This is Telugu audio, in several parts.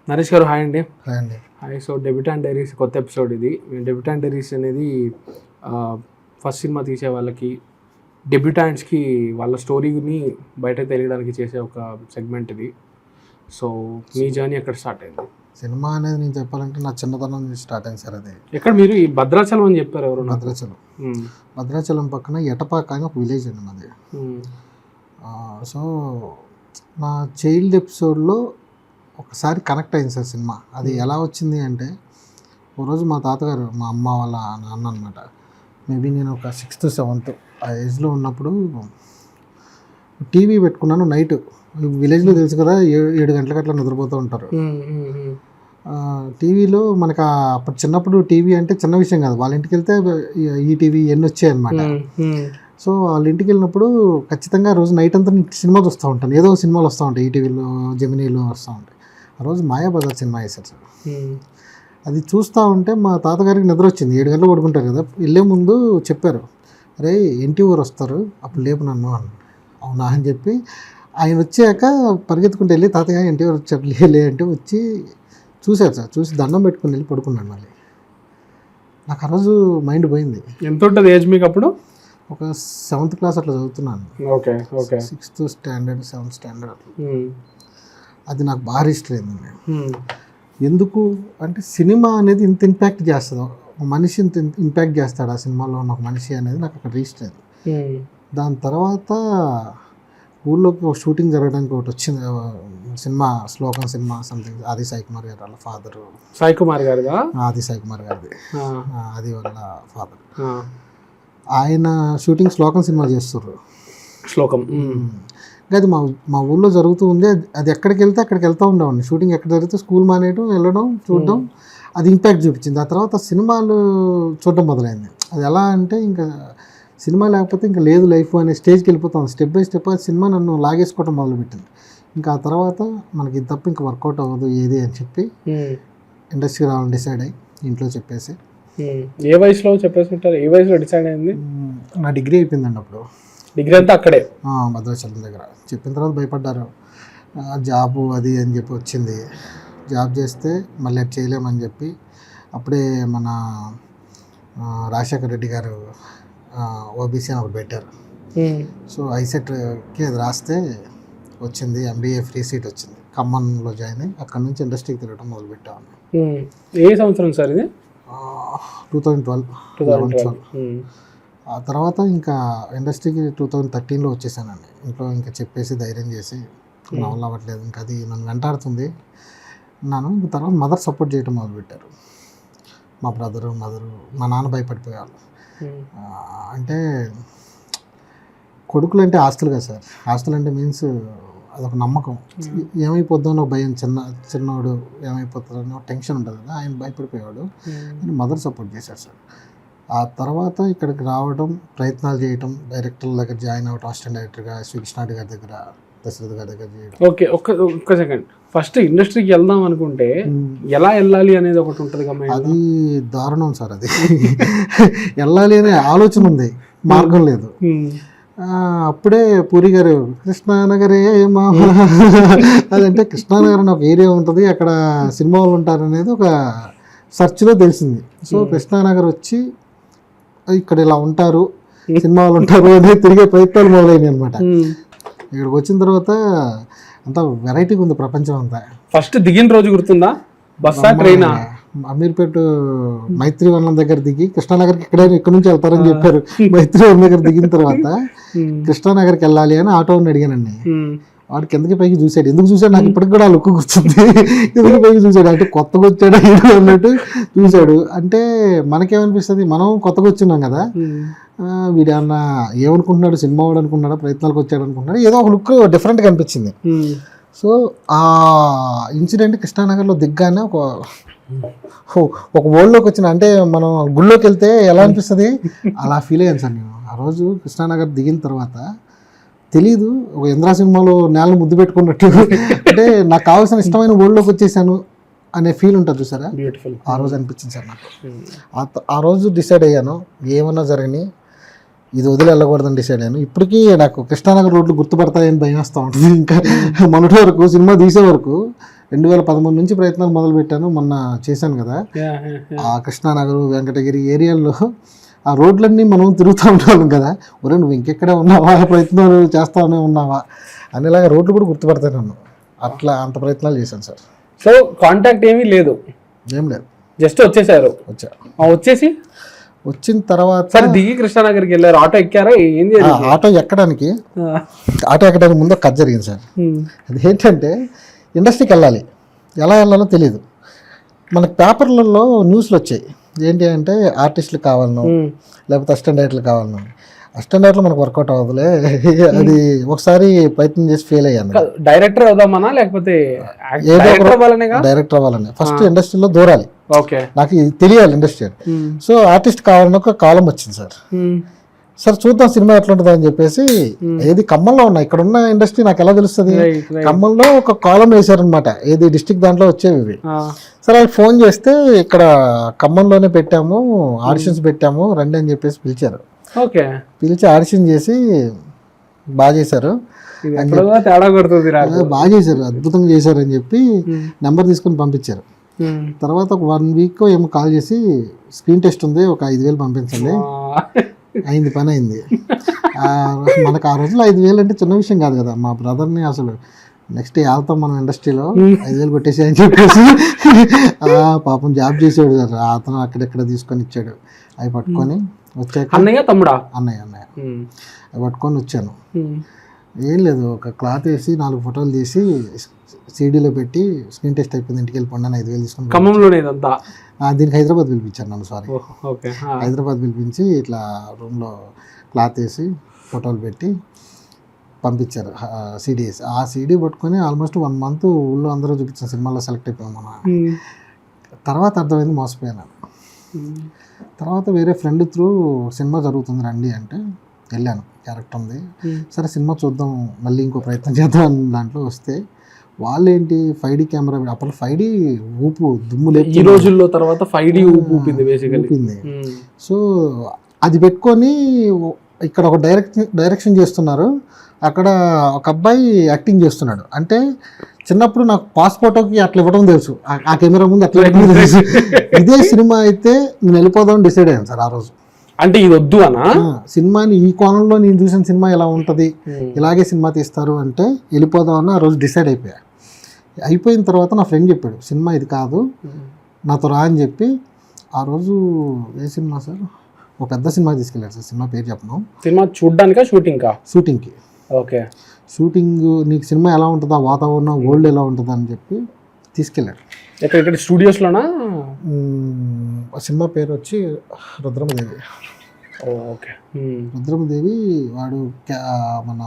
నరేష్ గారు హాయ్ అండి. హాయ్ అండి. హాయ్. సో డెబ్యూటాంట్ డైరీస్ కొత్త ఎపిసోడ్ ఇది. డెబ్యూటాంట్ డైరీస్ అనేది ఫస్ట్ సినిమా తీసే వాళ్ళకి, డెబ్యూటాంట్స్కి వాళ్ళ స్టోరీని బయట తెలియడానికి చేసే ఒక సెగ్మెంట్ ఇది. సో మీ జర్నీ ఎక్కడ స్టార్ట్ అయింది? సినిమా అనేది నేను చెప్పాలంటే నా చిన్నతనం నుంచి స్టార్ట్ అయింది సార్. అది ఎక్కడ మీరు ఈ భద్రాచలం అని చెప్పారు ఎవరు? భద్రాచలం పక్కన ఎటపాక అని ఒక విలేజ్ అండి మాది. సో నా చైల్డ్ ఎపిసోడ్లో ఒకసారి కనెక్ట్ అయింది సార్ సినిమా. అది ఎలా వచ్చింది అంటే, ఒకరోజు మా తాతగారు, మా అమ్మ వాళ్ళ నాన్న అనమాట, మేబీ నేను ఒక 6th 7th ఆ ఏజ్లో ఉన్నప్పుడు టీవీ పెట్టుకున్నాను. నైట్ విలేజ్లో తెలుసు కదా, 7 గంటలకు అట్లా నిద్రపోతూ ఉంటారు. టీవీలో మనకు అప్పుడు చిన్నప్పుడు టీవీ అంటే చిన్న విషయం కాదు. వాళ్ళ ఇంటికి వెళ్తే ఈ టీవీ ఎన్ని వచ్చాయన్నమాట. సో వాళ్ళ ఇంటికి వెళ్ళినప్పుడు ఖచ్చితంగా రోజు నైట్ అంతా సినిమా చూస్తూ ఉంటాను. ఏదో సినిమాలు వస్తూ ఉంటాయి, ఈటీవీలో, జెమినీలో వస్తూ ఉంటాయి. ఆ రోజు మాయాబజార్ సినిమా వేశారు సార్. అది చూస్తూ ఉంటే మా తాతగారికి నిద్ర వచ్చింది. 7 గంటలు పడుకుంటారు కదా. వెళ్ళే ముందు చెప్పారు, అరే ఎన్టీఆర్ వస్తారు అప్పుడు లేపు నన్ను అని. అవునా అని చెప్పి ఆయన వచ్చాక పరిగెత్తుకుంటూ వెళ్ళి, తాతగారు ఎన్టీఆర్ వచ్చారు లే అంటే వచ్చి చూశారు సార్. చూసి దండం పెట్టుకుని వెళ్ళి పడుకున్నాను. మళ్ళీ నాకు ఆ రోజు మైండ్ పోయింది. ఎంత ఉంటుంది ఏజ్ మీకు అప్పుడు? ఒక 7th క్లాస్ అట్లా చదువుతున్నాను. Okay okay 6th standard 7th standard అట్లా. అది నాకు బాగా ఇష్టం అయింది. ఎందుకు అంటే సినిమా అనేది ఇంత ఇంపాక్ట్ చేస్తుందో, ఒక మనిషి ఇంత ఇంపాక్ట్ చేస్తాడు ఆ సినిమాలో ఉన్న ఒక మనిషి అనేది నాకు అక్కడ రిజిస్టర్ అయింది. దాని తర్వాత ఊళ్ళోకి ఒక షూటింగ్ జరగడానికి ఒకటి వచ్చింది సినిమా, శ్లోకం సినిమా సంథింగ్. ఆది సాయి కుమార్ గారు వాళ్ళ ఫాదర్. సాయి కుమార్ గారిదా? ఆది సాయి కుమార్ గారిది. అది వాళ్ళ ఫాదర్. ఆయన షూటింగ్ శ్లోకం సినిమా చేస్తుర్రు. శ్లోకం అది మా ఊళ్ళో జరుగుతూ ఉంది. అది ఎక్కడికి వెళ్తే అక్కడికి వెళ్తూ ఉండేవాడిని. షూటింగ్ ఎక్కడ జరిగితే స్కూల్ మానేయడం, వెళ్ళడం, చూడడం, అది ఇంపాక్ట్ చూపించింది. ఆ తర్వాత సినిమాలు చూడడం మొదలైంది. అది ఎలా అంటే ఇంకా సినిమా లేకపోతే ఇంకా లేదు లైఫ్ అనే స్టేజ్కి వెళ్ళిపోతాం. స్టెప్ బై స్టెప్ ఆ సినిమా నన్ను లాగేసుకోవడం మొదలుపెట్టింది. ఇంకా ఆ తర్వాత మనకి ఇది తప్ప ఇంకా వర్కౌట్ అవ్వదు ఏది అని చెప్పి ఇండస్ట్రీకి రావాలని డిసైడ్ అయ్యి ఇంట్లో చెప్పేసి. ఏ వయసులో చెప్పేసుకుంటారు? ఏ వయసులో డిసైడ్ అయింది? నా డిగ్రీ అయిపోయిందండి అప్పుడు. డిగ్రీ అంతా అక్కడే భద్రాచలం దగ్గర. చెప్పిన తర్వాత భయపడ్డారు. జాబు అది అని చెప్పి వచ్చింది. జాబ్ చేస్తే మళ్ళీ అది చేయలేమని చెప్పి అప్పుడే మన రాజశేఖర్ రెడ్డి గారు ఓబీసీ అని ఒకటి పెట్టారు. సో ఐసెట్కి అది రాస్తే వచ్చింది. MBA ఫ్రీ సీట్ వచ్చింది. ఖమ్మంలో జాయిన్ అయ్యి అక్కడ నుంచి ఇండస్ట్రీకి తిరగడం మొదలుపెట్టాము. ఏ సంవత్సరం సార్ ఇది? 2012. ఆ తర్వాత ఇంకా ఇండస్ట్రీకి 2013లో వచ్చేసానండి. ఇంట్లో ఇంకా చెప్పేసి ధైర్యం చేసి నా వల్ల అవ్వట్లేదు, ఇంకా అది నన్ను వెంటాడుతుంది నాను. ఇంక తర్వాత మదర్ సపోర్ట్ చేయడం మొదలుపెట్టారు. మా బ్రదరు, మదరు, మా నాన్న భయపడిపోయారు. అంటే కొడుకులు అంటే ఆస్తులు కదా సార్. ఆస్తులు అంటే మీన్స్ అదొక నమ్మకం. ఏమైపోద్దామో భయం. చిన్నవాడు ఏమైపోతాడో టెన్షన్ ఉంటుంది కదా. ఆయన భయపడిపోయాడు. మదర్ సపోర్ట్ చేశారు సార్. ఆ తర్వాత ఇక్కడికి రావడం, ప్రయత్నాలు చేయటం, డైరెక్టర్ల దగ్గర జాయిన్ అవ్వటం, అసిస్టెంట్ డైరెక్టర్గా శ్రీకృష్ణారెడ్డి గారి దగ్గర, దశరథ్ గారి దగ్గర చేయడం. ఓకే, ఒక్క సెకండ్. ఫస్ట్ ఇండస్ట్రీకి వెళ్దాం అనుకుంటే ఎలా వెళ్ళాలి అనేది ఒకటి ఉంటుంది కదా. అది దారుణం సార్. అది వెళ్ళాలి అనే ఆలోచన ఉంది, మార్గం లేదు. అప్పుడే పూరి గారు కృష్ణానగరే మా అదంటే కృష్ణానగర్ అని ఒక ఏరియా ఉంటుంది, అక్కడ సినిమా వాళ్ళు ఉంటారనేది ఒక సెర్చ్లో తెలిసింది. సో కృష్ణానగర్ వచ్చి ఇక్కడ ఇలా ఉంటారు, సినిమా వాళ్ళు ఉంటారు అనేది తిరిగే ప్రయత్నాలు మొదలైనవి అనమాట. ఇక్కడికి వచ్చిన తర్వాత అంతా వెరైటీగా ఉంది ప్రపంచం అంతా. ఫస్ట్ దిగిన రోజు గుర్తుందా? బస్సా ట్రైనా? అమీర్పేట మైత్రివనం దగ్గర దిగి కృష్ణానగర్కి ఇక్కడ నుంచి వెళ్తారని చెప్పారు. మైత్రివనం దగ్గర దిగిన తర్వాత కృష్ణానగర్కి వెళ్ళాలి అని ఆటోని అడిగానండి. వాడు కిందకి పైకి చూశాడు. ఎందుకు చూశాడు నాకు ఇప్పటికి కూడా ఆ లుక్ గుర్తుంది. కిందకి పైకి చూశాడు అంటే కొత్తగా వచ్చాడు అన్నట్టు చూశాడు. అంటే మనకేమనిపిస్తుంది, మనం కొత్తగా వచ్చినాం కదా, వీడు అన్న ఏమనుకుంటున్నాడు, సినిమా వాడు అనుకుంటున్నాడా, ప్రయత్నాలకు వచ్చాడు అనుకుంటున్నాడు, ఏదో ఒక లుక్ డిఫరెంట్గా అనిపించింది. సో ఆ ఇన్సిడెంట్ కృష్ణానగర్లో దిగ్గానే ఒక వరల్డ్లోకి వచ్చిన, అంటే మనం గుళ్ళోకి వెళ్తే ఎలా అనిపిస్తుంది అలా ఫీల్ అయ్యాను సార్ నేను. ఆ రోజు కృష్ణానగర్ దిగిన తర్వాత తెలీదు, ఒక ఇంద్రా సినిమాలో నేలను ముద్దు పెట్టుకున్నట్టు, అంటే నాకు కావాల్సిన ఇష్టమైన వరల్డ్లోకి వచ్చేసాను అనే ఫీల్ ఉంటుంది చూసారా, ఆ రోజు అనిపించింది సార్ నాకు. ఆ రోజు డిసైడ్ అయ్యాను, ఏమన్నా జరగని ఇది వదిలి వెళ్ళకూడదని డిసైడ్ అయ్యాను. ఇప్పటికీ నాకు కృష్ణానగర్ రోడ్లు గుర్తుపడతాయని భయం వేస్తూ ఉంటుంది. ఇంకా మొన్నటి వరకు సినిమా తీసే వరకు 2013 నుంచి ప్రయత్నాలు మొదలుపెట్టాను. మొన్న చేశాను కదా ఆ కృష్ణానగర్, వెంకటగిరి ఏరియాల్లో ఆ రోడ్లన్నీ మనం తిరుగుతూ ఉంటాం కదా, ఒరే నువ్వు ఇంకెక్కడే ఉన్నావా, ప్రయత్నాలు చేస్తానే ఉన్నావా అనేలాగా రోడ్లు కూడా గుర్తుపడతాను నన్ను. అట్లా అంత ప్రయత్నాలు చేశాను సార్. సో కాంటాక్ట్ ఏమీ లేదు? ఏం లేదు, జస్ట్ వచ్చేసారు. వచ్చేసి వచ్చిన తర్వాత సరే దిగి కృష్ణానగర్కి వెళ్ళారు. ఆటో ఎక్కారా? ఏం చేయాలి? ఆటో ఎక్కడానికి ముందు కథ జరిగింది సార్. అది ఏంటంటే ఇండస్ట్రీకి వెళ్ళాలి, ఎలా వెళ్ళాలో తెలియదు. మనకు పేపర్లలో న్యూస్లు వచ్చాయి, ఏంటి అంటే ఆర్టిస్టులు కావాలను, లేకపోతే అసిస్టెంట్ డైరెక్టర్లు కావాలను. అసిస్టెంట్ డైరెక్టర్ మనకు వర్కౌట్ అవ్వదులే, అది ఒకసారి ప్రయత్నం చేసి ఫెయిల్ అయ్యాను. డైరెక్టర్ అవుదామనా లేకపోతే డైరెక్టర్ అవ్వాలని ఫస్ట్ ఇండస్ట్రీలో దూరాలి, నాకు తెలియాలి ఇండస్ట్రీ. సో ఆర్టిస్ట్ కావాలని ఒక కాలం వచ్చింది సార్. సార్ చూద్దాం సినిమా ఎట్లా ఉంటుంది అని చెప్పేసి, ఏది ఖమ్మంలో ఉన్నా, ఇక్కడ ఉన్న ఇండస్ట్రీ నాకు ఎలా తెలుస్తుంది, ఖమ్మంలో ఒక కాలం వేసారనమాట, ఏది డిస్ట్రిక్ట్ దాంట్లో వచ్చేవి ఇవి. సరే వాళ్ళు ఫోన్ చేస్తే ఇక్కడ ఖమ్మంలోనే పెట్టాము, ఆడిషన్స్ పెట్టాము రండి అని చెప్పేసి పిలిచారు. పిలిచి ఆడిషన్ చేసి బాగా చేశారు, బాగా చేశారు, అద్భుతంగా చేశారు అని చెప్పి నెంబర్ తీసుకుని పంపించారు. తర్వాత ఒక 1 వీక్ ఏమో కాల్ చేసి స్క్రీన్ టెస్ట్ ఉంది, ఒక 5,000 పంపించండి. అయింది, పని అయింది. మనకు ఆ రోజుల్లో 5,000 అంటే చిన్న విషయం కాదు కదా. మా బ్రదర్ని అసలు నెక్స్ట్ వెళ్తాం మనం ఇండస్ట్రీలో 5,000 కొట్టేసి అని చెప్పేసి పాపం జాబ్ చేసేవాడు సార్. అతను అక్కడెక్కడ తీసుకొని ఇచ్చాడు. అవి పట్టుకొని వచ్చాక అన్నయ్య అవి పట్టుకొని వచ్చాను. ఏం లేదు, ఒక క్లాత్ వేసి 4 ఫోటోలు తీసి సీడీలో పెట్టి స్క్రీన్ టెస్ట్ అయిపోయింది, ఇంటికి వెళ్ళిపోండి 5,000 తీసుకుని. ఖమ్మంలోనే దీనికి హైదరాబాద్ పిలిపించాను నన్ను. సారీ, హైదరాబాద్ పిలిపించి ఇట్లా రూమ్లో క్లాత్ వేసి ఫోటోలు పెట్టి పంపించారు సీడీ వేసి. ఆ సీడీ పట్టుకొని ఆల్మోస్ట్ 1 మంత్ ఊళ్ళో అందరూ చూపించాను, సినిమాలో సెలెక్ట్ అయిపోయాం మన. తర్వాత అర్థమైంది మోసపోయాను. తర్వాత వేరే ఫ్రెండ్ త్రూ సినిమా జరుగుతుంది రండి అంటే వెళ్ళాను, క్యారెక్టర్ ఉంది, సరే సినిమా చూద్దాం మళ్ళీ ఇంకో ప్రయత్నం చేద్దాం అని దాంట్లో వస్తే వాళ్ళు ఏంటి 5D కెమెరా, అప్పుడు 5D ఊపు దుమ్ము లేదు ఈ రోజుల్లో. తర్వాత 5D ఊపింది. సో అది పెట్టుకొని ఇక్కడ ఒక డైరెక్షన్ చేస్తున్నారు, అక్కడ ఒక అబ్బాయి యాక్టింగ్ చేస్తున్నాడు. అంటే చిన్నప్పుడు నాకు పాస్పోర్ట్కి అట్లా ఇవ్వడం తెలుసు, ఆ కెమెరా ముందు అట్లా ఇవ్వడం తెలుసు. ఇదే సినిమా అయితే నేను వెళ్ళిపోదామని డిసైడ్ అయ్యాను సార్ ఆ రోజు. అంటే ఇది వద్దు అనా, సినిమాని ఈ కోణంలో నేను చూసిన సినిమా ఎలా ఉంటుంది, ఇలాగే సినిమా తీస్తారు అంటే వెళ్ళిపోదామని ఆ రోజు డిసైడ్ అయిపోయా. అయిపోయిన తర్వాత నా ఫ్రెండ్ చెప్పాడు సినిమా ఇది కాదు నాతో రా అని చెప్పి, ఆ రోజు ఏ సినిమా సార్, ఒక పెద్ద సినిమా తీసుకెళ్ళాడు సార్, సినిమా పేరు చెప్పను. సినిమా చూడ్డానికా షూటింగ్కి. ఓకే, షూటింగ్ నీకు సినిమా ఎలా ఉంటుందా, వాతావరణం వరల్డ్ ఎలా ఉంటుందా అని చెప్పి తీసుకెళ్ళాడు. ఇక్కడ స్టూడియోస్లోనా? సినిమా పేరు వచ్చి రుద్రమదేవి. ఓకే, రుద్రమదేవి. వాడు మన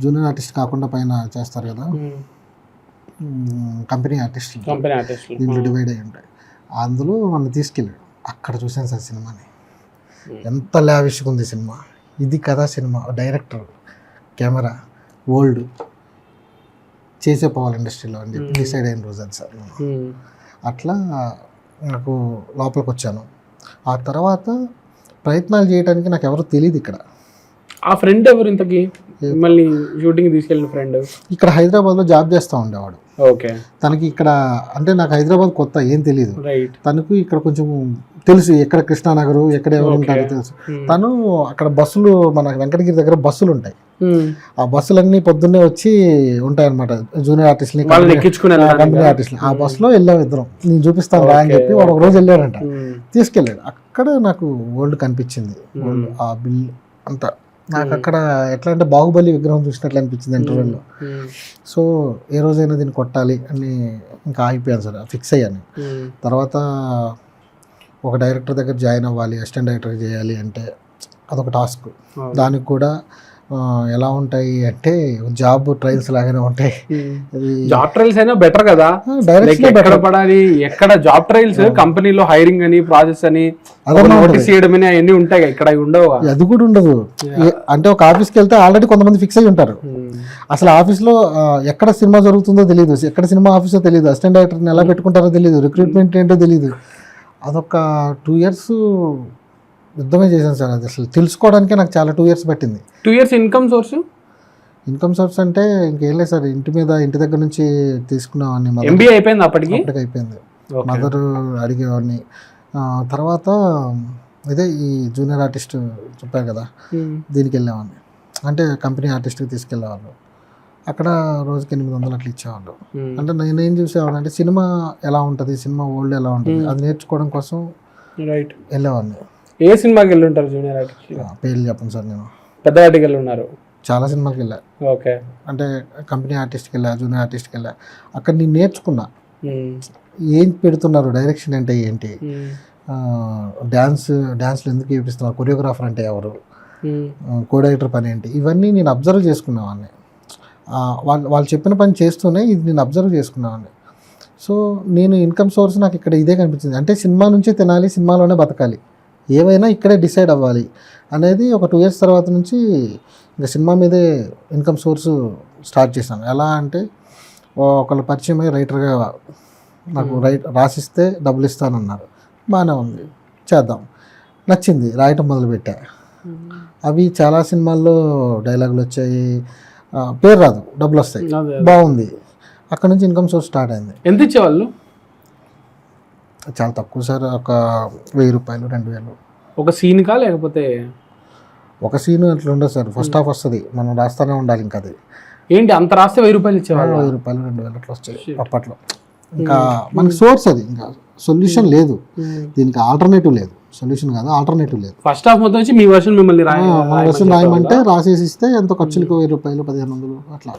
జూనియర్ ఆర్టిస్ట్ కాకుండా పైన చేస్తారు కదా, కంపెనీ ఆర్టిస్టులు, దీంట్లో డివైడ్ అయ్యి ఉంటాయి. అందులో నన్ను తీసుకెళ్ళాడు. అక్కడ చూశాను సార్ సినిమాని, ఎంత లావిష్గా ఉంది సినిమా. ఇది కదా సినిమా, డైరెక్టర్, కెమెరా, వరల్డ్ చేసేపోవాలి ఇండస్ట్రీలో అని చెప్పి డిసైడ్ అయిన రోజు అది సార్. అట్లా నాకు లోపలికి వచ్చాను. ఆ తర్వాత ప్రయత్నాలు చేయడానికి నాకు ఎవరు తెలియదు ఇక్కడ. ఆ ఫ్రెండ్ ఎవరు ఇంతకీ మిమ్మల్ని షూటింగ్ తీసుకెళ్ళిన ఫ్రెండ్? ఇక్కడ హైదరాబాద్లో జాబ్ చేస్తూ ఉండేవాడు. ఓకే, తనకి ఇక్కడ అంటే నాకు హైదరాబాద్ కొత్త, ఏం తెలియదు. తనకు ఇక్కడ కొంచెం తెలుసు, ఎక్కడ కృష్ణానగర్ ఎక్కడ ఎవరు ఉంటారో తెలుసు. తను అక్కడ బస్సులు, మన వెంకటగిరి దగ్గర బస్సులు ఉంటాయి, ఆ బస్సులన్నీ పొద్దున్నే వచ్చి ఉంటాయి అనమాట, జూనియర్ ఆర్టిస్ట్ని, కంపెనీ ఆర్టిస్ట్ని. ఆ బస్సులో వెళ్ళాం ఇద్దరం, నేను చూపిస్తాను రా అని చెప్పి వాడు ఒక రోజు వెళ్ళాడంట, తీసుకెళ్ళాడు. అక్కడ నాకు వరల్డ్ కనిపించింది, వరల్డ్ ఆ బిల్ అంతా నాకు అక్కడ ఎట్లా అంటే బాహుబలి విగ్రహం చూసినట్లు అనిపించింది ఇంటర్వ్యూలో. సో ఏ రోజైనా దీన్ని కొట్టాలి అని ఇంకా ఆగిపోయాను సార్, ఫిక్స్ అయ్యాను. తర్వాత ఒక డైరెక్టర్ దగ్గర జాయిన్ అవ్వాలి, అసిస్టెంట్ డైరెక్టర్ చేయాలి అంటే అదొక టాస్క్. దానికి కూడా ఎలా ఉంటాయి అంటే జాబ్ ట్రయల్స్ లాగానే ఉంటాయి. జాబ్ ట్రయల్స్ అయినా బెటర్ కదా, ఎక్కడ పడాలి, ఎక్కడ జాబ్ ట్రయల్స్, కంపెనీలో హైరింగ్ అని, ప్రాసెస్ అని, నోటీస్ చేయడం అని అవన్నీ ఉంటాయి, ఇక్కడ ఉండవు. అది కూడా ఉండదు. అంటే ఒక ఆఫీస్కి వెళ్తే ఆల్రెడీ కొంతమంది ఫిక్స్ అయ్యి ఉంటారు. అసలు ఆఫీస్లో ఎక్కడ సినిమా జరుగుతుందో తెలియదు, ఎక్కడ సినిమా ఆఫీసో తెలియదు, అసిస్టెంట్ డైరెక్టర్ని ఎలా పెట్టుకుంటారో తెలియదు, రిక్రూట్మెంట్ ఏంటో తెలియదు. అదొక 2 years యుద్ధమే చేశాను సార్. అది అసలు తెలుసుకోవడానికే నాకు చాలా 2 years పట్టింది. 2 years income source income source అంటే ఇంకేం లేదు సార్, ఇంటి దగ్గర నుంచి తీసుకునేవాడిని. MBA అయిపోయింది అప్పటికి? అప్పటికి అయిపోయింది. మదర్ అడిగేవాడిని. తర్వాత ఇదే ఈ జూనియర్ ఆర్టిస్ట్ చెప్పారు కదా, దీనికి వెళ్ళేవాడిని. అంటే కంపెనీ ఆర్టిస్ట్కి తీసుకెళ్ళేవాళ్ళు. అక్కడ రోజుకి 800 అట్లా ఇచ్చేవాళ్ళు. అంటే నేనేం చూసేవాడిని అంటే సినిమా ఎలా ఉంటుంది, సినిమా వరల్డ్ ఎలా ఉంటుంది అది నేర్చుకోవడం కోసం వెళ్ళేవాడిని. ఏ సినిమాకి వెళ్ళి ఉంటారు జూనియర్ ఆర్టిస్ట్? పేర్లు చెప్పండి సార్. నేను పెద్ద వాటికి వెళ్ళి ఉన్నారు. చాలా సినిమాకి వెళ్ళా. ఓకే. అంటే కంపెనీ ఆర్టిస్ట్కి వెళ్ళా, జూనియర్ ఆర్టిస్ట్కి వెళ్ళా. అక్కడ నేను నేర్చుకున్నా ఏం పెడుతున్నారు, డైరెక్షన్ అంటే ఏంటి, డ్యాన్స్లు ఎందుకు చూపిస్తున్నారు, కొరియోగ్రాఫర్ అంటే ఎవరు, కో డైరెక్టర్ పని ఏంటి, ఇవన్నీ నేను అబ్జర్వ్ చేసుకునేవాడిని. వాళ్ళు చెప్పిన పని చేస్తూనే ఇది నేను అబ్జర్వ్ చేసుకునేవాడిని. సో నేను ఇన్కమ్ సోర్స్ నాకు ఇక్కడ ఇదే కనిపించింది. అంటే సినిమా నుంచే తినాలి, సినిమాలోనే బతకాలి, ఏవైనా ఇక్కడే డిసైడ్ అవ్వాలి అనేది ఒక 2 years తర్వాత నుంచి ఇంకా సినిమా మీదే ఇన్కమ్ సోర్స్ స్టార్ట్ చేశాను. ఎలా అంటే ఒకళ్ళు పరిచయం అయ్యి రైటర్గా నాకు రాసిస్తే డబ్బులు ఇస్తానన్నారు. బాగానే ఉంది, చేద్దాం, నచ్చింది, రాయటం మొదలుపెట్టా. అవి చాలా సినిమాల్లో డైలాగులు వచ్చాయి, పేరు రాదు, డబ్బులు వస్తాయి, బాగుంది. అక్కడ నుంచి ఇన్కమ్ సోర్స్ స్టార్ట్ అయింది. ఎంత ఇచ్చేవాళ్ళు? చాలా తక్కువ సార్, ఒక 1000 రూపాయలు 2000. ఒక సీన్కా లేకపోతే? ఒక సీన్ అట్లా ఉండదు సార్, ఫస్ట్ హాఫ్ వస్తుంది, మనం రాస్తూనే ఉండాలి. ఇంకా అది ఏంటి అంత రాస్తే 1000 రూపాయలు ఇచ్చేవాళ్ళు? 1000 రూపాయలు 2000 అట్లా వచ్చాయి అప్పట్లో. ఇంకా మనకి సోర్స్ అది, ఇంకా సొల్యూషన్ లేదు దీనికి, ఆల్టర్నేటివ్ లేదు. సొల్యూషన్ కాదు, ఆల్టర్నేటివ్ లేదు. ఫస్ట్ హాఫ్ మొత్తం వచ్చి మీ వర్షన్ మిమ్మల్ని రాయమంటే రాసేసి ఇస్తే ఎంత ఖర్చులకు 1000 రూపాయలు 1500 అట్లా.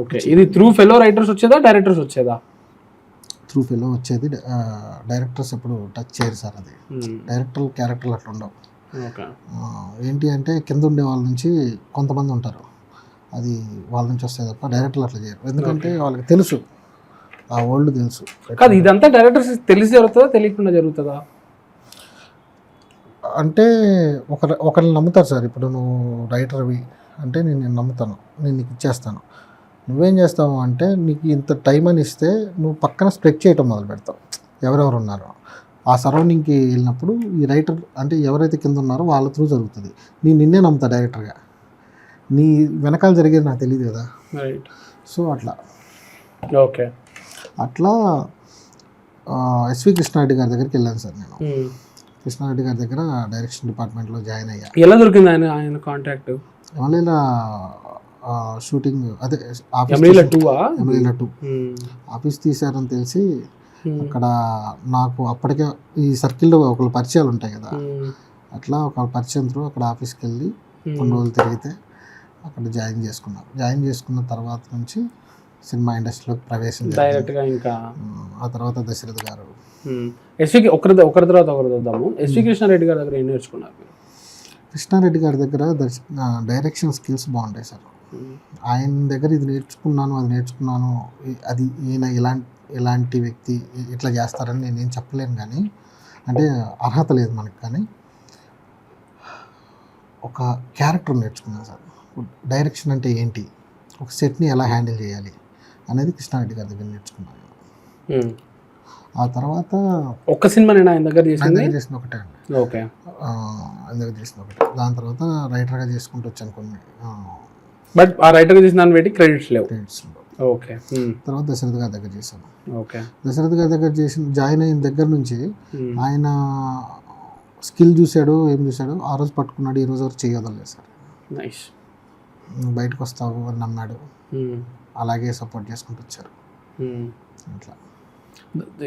ఓకే. ఇది త్రూ ఫెలో రైటర్స్ వచ్చేదా, డైరెక్టర్స్ వచ్చేదా? త్రూ ఫెలో వచ్చేది. డైరెక్టర్స్ ఎప్పుడు టచ్ చేయరు సార్. అది క్యారెక్టర్లు అట్లా ఉండవు. ఏంటి అంటే కింద ఉండే వాళ్ళ నుంచి కొంతమంది ఉంటారు, అది వాళ్ళ నుంచి వస్తాయి తప్ప డైరెక్టర్లు అట్లా చేయరు. ఎందుకంటే వాళ్ళకి తెలుసు, ఆ వరల్డ్ తెలుసు. కాదు, ఇదంతా డైరెక్టర్స్ తెలిసి జరుగుతుందా తెలియకుండా జరుగుతుందా? అంటే ఒకరిని నమ్ముతారు సార్. ఇప్పుడు నువ్వు రైటర్వి అంటే నేను నమ్ముతాను, నేను నీకు ఇచ్చేస్తాను. నువ్వేం చేస్తావు అంటే నీకు ఇంత టైం అని ఇస్తే నువ్వు పక్కన స్ప్రెడ్ చేయటం మొదలు పెడతావు, ఎవరెవరు ఉన్నారో ఆ సరౌండింగ్కి వెళ్ళినప్పుడు. ఈ రైటర్ అంటే ఎవరైతే కింద ఉన్నారో వాళ్ళ త్రూ జరుగుతుంది. నిన్నే నమ్ముతా డైరెక్టర్గా, నీ వెనకాల జరిగేది నాకు తెలియదు కదా. సో అట్లా ఓకే. అట్లా ఎస్వి కృష్ణారెడ్డి గారి దగ్గరికి వెళ్ళాను సార్ నేను. కృష్ణారెడ్డి గారి దగ్గర డైరెక్షన్ డిపార్ట్మెంట్లో జాయిన్ అయ్యా. ఎలా దొరికింది ఆయన కాంటాక్ట్? ఎవరైనా షూటింగ్ అదే ఎమ్మెల్యేల 2 ఆఫీస్ తీశారని తెలిసి అక్కడ నాకు అప్పటికే ఈ సర్కిల్లో ఒకళ్ళు పరిచయాలు ఉంటాయి కదా, అట్లా ఒక పరిచయం త్రూ అక్కడ ఆఫీస్కి వెళ్ళి కొన్ని రోజులు తిరిగితే అక్కడ జాయిన్ చేసుకున్న తర్వాత నుంచి సినిమా ఇండస్ట్రీలోకి ప్రవేశం డైరెక్ట్గా. ఇంకా ఆ తర్వాత దశరథ్ గారు. ఒకరి తర్వాత ఒకరు చూద్దాము. ఎస్వి కృష్ణారెడ్డి గారి దగ్గర ఏం నేర్చుకున్నారు? కృష్ణారెడ్డి గారి దగ్గర డైరెక్షన్ స్కిల్స్ బాగుంటాయి సార్. ఆయన దగ్గర ఇది నేర్చుకున్నాను, అది ఈయన ఎలాంటి వ్యక్తి ఇట్లా చేస్తారని నేనేం చెప్పలేను, కానీ అంటే అర్హత లేదు మనకి. కానీ ఒక క్యారెక్టర్ నేర్చుకున్నాను సార్. డైరెక్షన్ అంటే ఏంటి, ఒక సెట్ని ఎలా హ్యాండిల్ చేయాలి అనేది కృష్ణారెడ్డి గారి దగ్గర నేర్చుకున్నాను. ఆ తర్వాత ఒక్క సినిమా నేను ఆయన దగ్గర చేసిన ఒకటే అండి. ఓకే. ఆయన దగ్గర చేసిన ఒకటే. దాని తర్వాత రైటర్గా చేసుకుంటూ వచ్చాను కొన్ని. బట్ ఆ రైటర్గా చేసిన దాన్ని పెట్టి క్రెడిట్స్ లేవు. ఓకే. తర్వాత దశరథ్ గారి దగ్గర చేశాను. ఓకే. దశరథ్ గారి దగ్గర జాయిన్ అయిన దగ్గర నుంచి ఆయన స్కిల్ చూశాడు, ఏం చూశాడు, ఆ రోజు పట్టుకున్నాడు, ఈ రోజు వరకు చేయగలలేదు సార్. నైస్. బయటకు వస్తావు అని నమ్మాడు, అలాగే సపోర్ట్ చేసుకుంటూ వచ్చారు. అట్లా